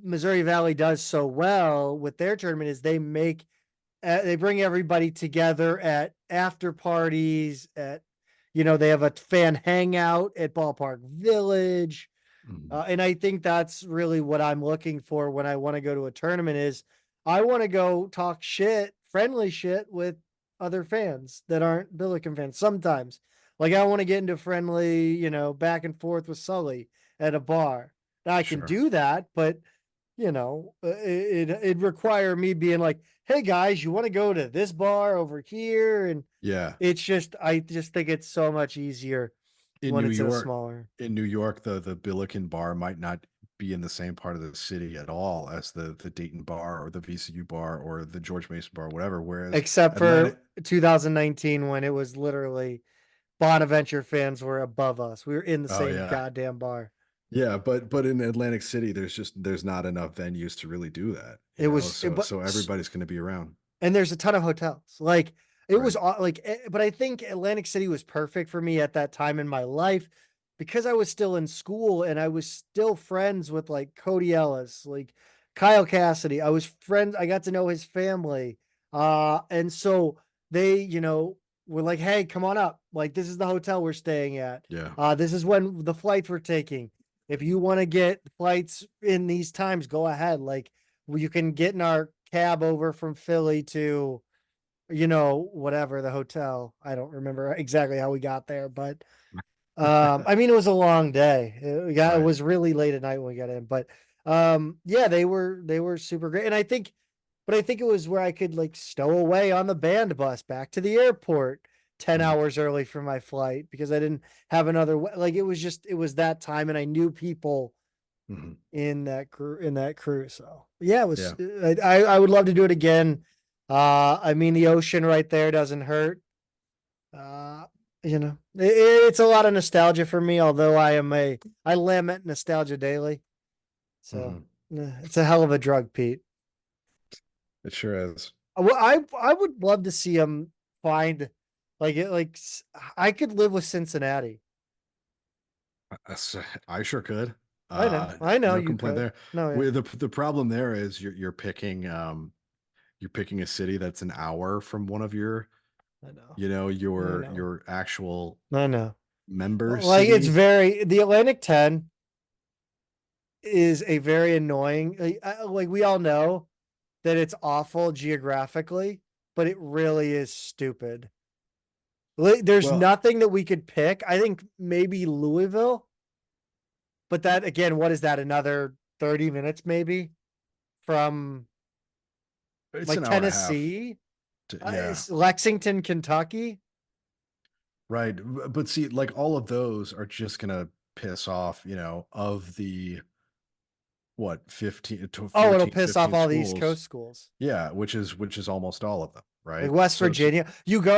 Missouri Valley does so well with their tournament is they bring everybody together at after parties at they have a fan hangout at Ballpark Village. Mhm. And I think that's really what I'm looking for when I want to go to a tournament is I want to go talk shit, friendly shit with other fans that aren't Billiken fans sometimes. Like I want to get into friendly, back and forth with Sully at a bar. Now I can Sure. do that, but it'd require me being like, hey guys, you want to go to this bar over here? And Yeah. I just think it's so much easier In when New it's in a York, smaller. the Billiken bar might not be in the same part of the city at all as the Dayton bar or the VCU bar or the George Mason bar, whatever. Whereas Except Atlantic, for 2019 when it was literally Bonaventure fans were above us. We were in the oh same yeah, goddamn bar. yeah, but in Atlantic City, there's not enough venues to really do that, But so everybody's going to be around. and there's a ton of hotels. Like it Right. was like, but I think Atlantic City was perfect for me at that time in my life because I was still in school and I was still friends with like Cody Ellis, like Kyle Cassidy. I got to know his family. And so they, were like, hey, come on up. Like, this is the hotel we're staying at. Yeah. This is when the flights we're taking. If you want to get flights in these times, go ahead. Like, you can get in our cab over from Philly to, whatever the hotel. I don't remember exactly how we got there, but I mean, it was a long day. It Right. was really late at night when we got in, but yeah, they were super great. And I think it was where I could like stow away on the band bus back to the airport 10 Mhm. hours early for my flight because I didn't have another like it was that time and I knew people Mhm. in that crew. So yeah, it was Yeah. I would love to do it again. I mean the ocean right there doesn't hurt. Uh it's a lot of nostalgia for me, although I lament nostalgia daily. So Mhm. it's a hell of a drug, Pete. It sure is. Well, I would love to see him find I could live with Cincinnati. I sure could. I know No you complaint could. there. No, yeah, With the problem there is you're picking a city that's an hour from one of your, I know, I know, your actual I know. member Like it's city. the Atlantic 10 is a very annoying. Like we all know that it's awful geographically, but it really is stupid. There's Well, nothing that we could pick. I think maybe Louisville, but that again, what is that? Another 30 minutes maybe from it's like an hour and a half. Tennessee, Yeah, it's Lexington, Kentucky. right. But see, like all of those are just gonna piss off, of the what 15 to Oh, it'll 14, piss off 15 all the East schools. Coast schools. Yeah, which is almost all of them, Like right? West So Virginia. You do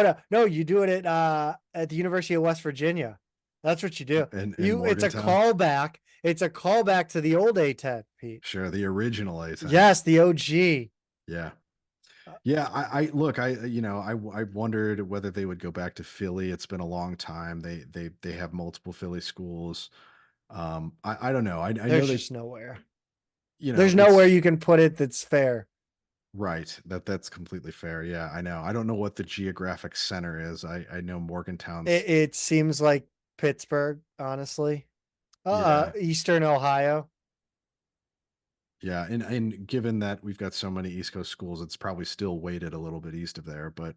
it at the University of West Virginia. That's what you do. in It's a Morgantown, callback. It's a callback to the old A10, Pete. sure, the original A10. Yes, the OG. Yeah. Yeah, I look, I wondered whether they would go back to Philly. It's been a long time. They have multiple Philly schools. I don't know. I know There's they, just nowhere. There's nowhere it's you can put it that's fair. right. That's completely fair. Yeah, I know. I don't know what the geographic center is. I know Morgantown's, It seems like Pittsburgh, honestly. yeah. Eastern Ohio. Yeah, and given that we've got so many East Coast schools, it's probably still weighted a little bit east of there, but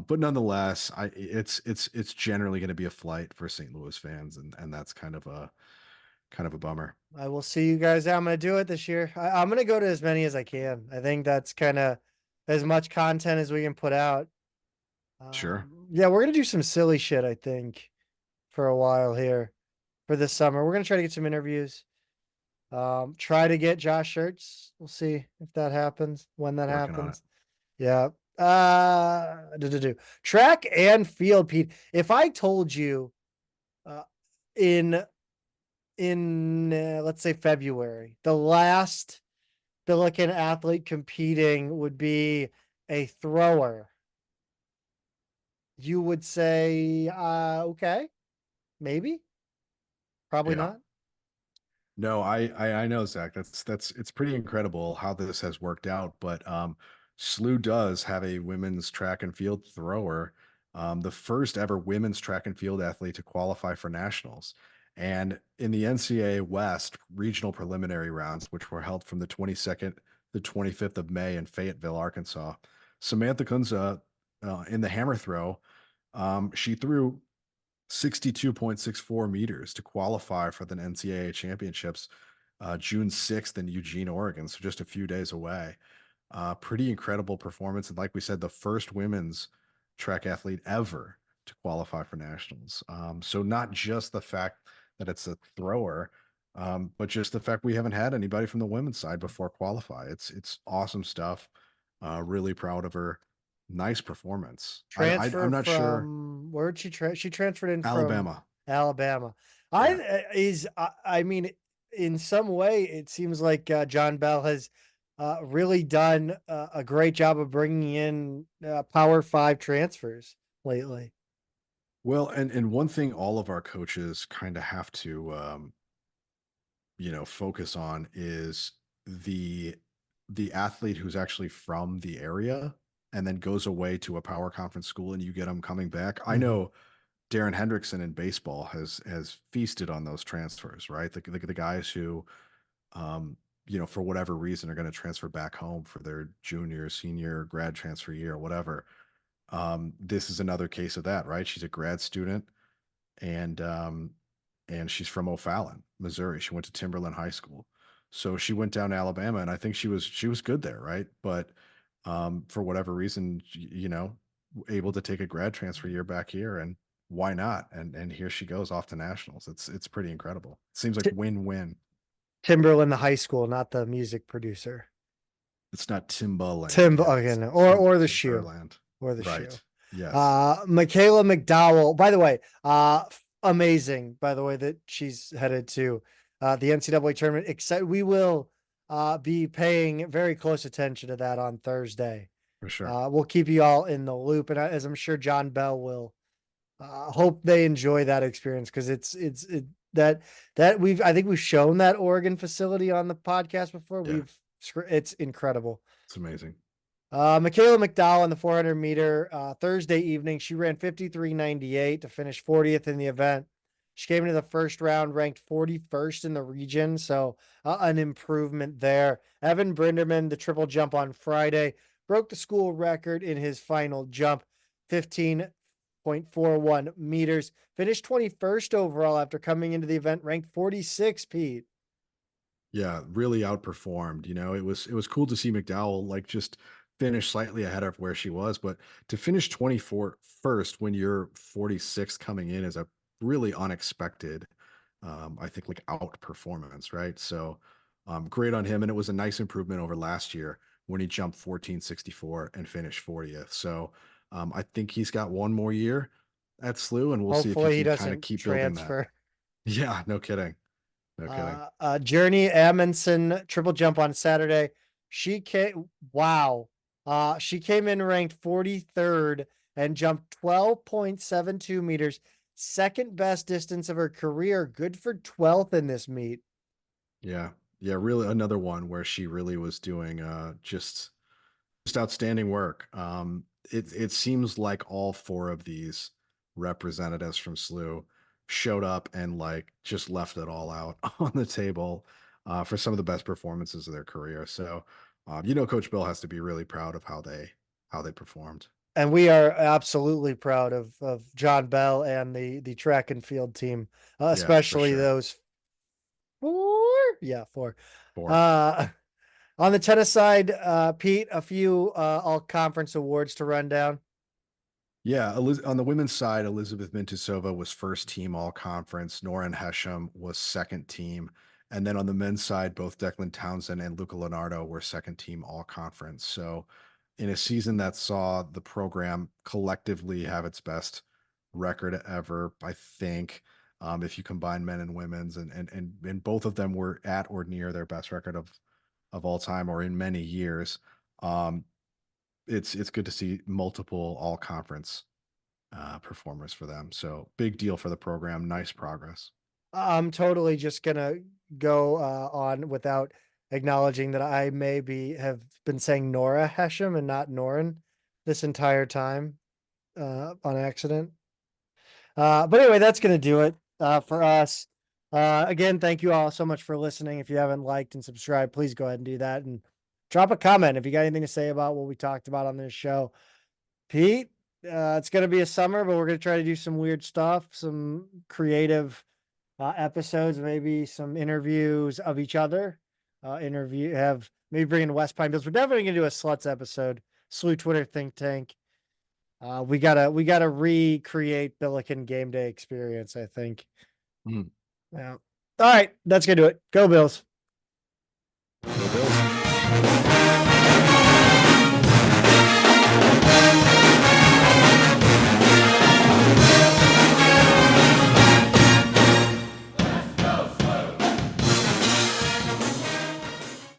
nonetheless, it's generally going to be a flight for St. Louis fans, and that's kind of kind of a bummer. I will see you guys. I'm going to do it this year. I'm going to go to as many as I can. I think that's kind of as much content as we can put out. Sure. Yeah, we're going to do some silly shit, I think, for a while here for this summer. We're going to try to get some interviews. Try to get Josh Schertz. We'll see if that happens, when that Working on it. happens. Yeah. Track and field, Pete. If I told you uh, in let's say February, the last Billiken athlete competing would be a thrower, you would say, okay, maybe, probably Yeah. not. No, I know, Zach. That's it's pretty incredible how this has worked out. But SLU does have a women's track and field thrower, the first ever women's track and field athlete to qualify for nationals. And in the NCAA West regional preliminary rounds, which were held from the 22nd to the 25th of May in Fayetteville, Arkansas, Samantha Kunza, in the hammer throw, she threw 62.64 meters to qualify for the NCAA championships June 6th in Eugene, Oregon. So just a few days away. Pretty incredible performance. And like we said, the first women's track athlete ever to qualify for nationals. So not just the fact that it's a thrower, but just the fact we haven't had anybody from the women's side before qualify. It's awesome stuff. Really proud of her. Nice performance. Transfer I'm not sure. from where'd she transferred in from Alabama. Alabama. Yeah. I mean, in some way, it seems like John Bell has really done a great job of bringing in Power Five transfers lately. Well, and one thing all of our coaches kind of have to focus on is the athlete who's actually from the area and then goes away to a power conference school and you get them coming back. I Mhm. know Darren Hendrickson in baseball has feasted on those transfers, right? The guys who for whatever reason are going to transfer back home for their junior, senior, grad transfer year or whatever. This is another case of that, right? She's a grad student and she's from O'Fallon, Missouri. She went to Timberland High School. So she went down to Alabama and I think she was good there, right? But for whatever reason, able to take a grad transfer year back here and why not? And here she goes off to nationals. It's pretty incredible. It seems like T- win-win. Timberland, the high school, not the music producer. It's not Timbaland Tim, yet. okay, It's no, Tim or the shoe, Timberland. or the shoe. Right. Yes. Michaela McDowell, by the way, amazing, by the way, that she's headed to the NCAA tournament. We will be paying very close attention to that on Thursday. For sure. We'll keep you all in the loop, and as I'm sure John Bell will. Hope they enjoy that experience because that I think we've shown that Oregon facility on the podcast before. Yeah. It's incredible. It's amazing. Michaela McDowell in the 400 meter Thursday evening, she ran 53.98 to finish 40th in the event. She came into the first round ranked 41st in the region, so an improvement there. Evan Brinderman, the triple jump on Friday, broke the school record in his final jump, 15.41 meters. Finished 21st overall after coming into the event ranked 46, Pete. Yeah, really outperformed. It was cool to see McDowell like just finish slightly ahead of where she was, but to finish 24 first when you're 46th coming in is a really unexpected, I think like outperformance, right? So great on him. And it was a nice improvement over last year when he jumped 1464 and finished 40th. So I think he's got one more year at SLU and we'll see if he Hopefully he can kind of doesn't keep building that. transfer. Yeah, no kidding. No kidding. Journey Amundsen triple jump on Saturday. She came, wow. She came in ranked 43rd and jumped 12.72 meters, second best distance of her career. Good for 12th in this meet. Yeah. Yeah, really another one where she really was doing just outstanding work. It seems like all four of these representatives from SLU showed up and like just left it all out on the table for some of the best performances of their career. So Coach Bill has to be really proud of how they performed. And we are absolutely proud of John Bell and the track and field team, Yeah, for especially sure. those Yeah, 4. 4. On the tennis side, Pete, a few all conference awards to run down. Yeah, on the women's side, Elizabeth Mintusova was first team all conference. Noran Hesham was second team. And then on the men's side, both Declan Townsend and Luca Leonardo were second team all conference. So in a season that saw the program collectively have its best record ever, I think, if you combine men and women's, and both of them were at or near their best record of all time or in many years. It's good to see multiple all conference performers for them. So big deal for the program. Nice progress. I'm totally just gonna go on without acknowledging that I have been saying Nora Hesham and not Norin this entire time on accident. But anyway, that's gonna do it for us. Again, thank you all so much for listening. If you haven't liked and subscribed, please go ahead and do that and drop a comment if you got anything to say about what we talked about on this show. Pete, it's gonna be a summer, but we're gonna try to do some weird stuff, some creative episodes, maybe some interviews of each other. Maybe bring in West Pine Bills. We're definitely gonna do a sluts episode. SLU Twitter think tank. We gotta recreate Billiken game day experience, I think. Mm. Yeah. All right, that's gonna do it. Go Bills. Go Bills.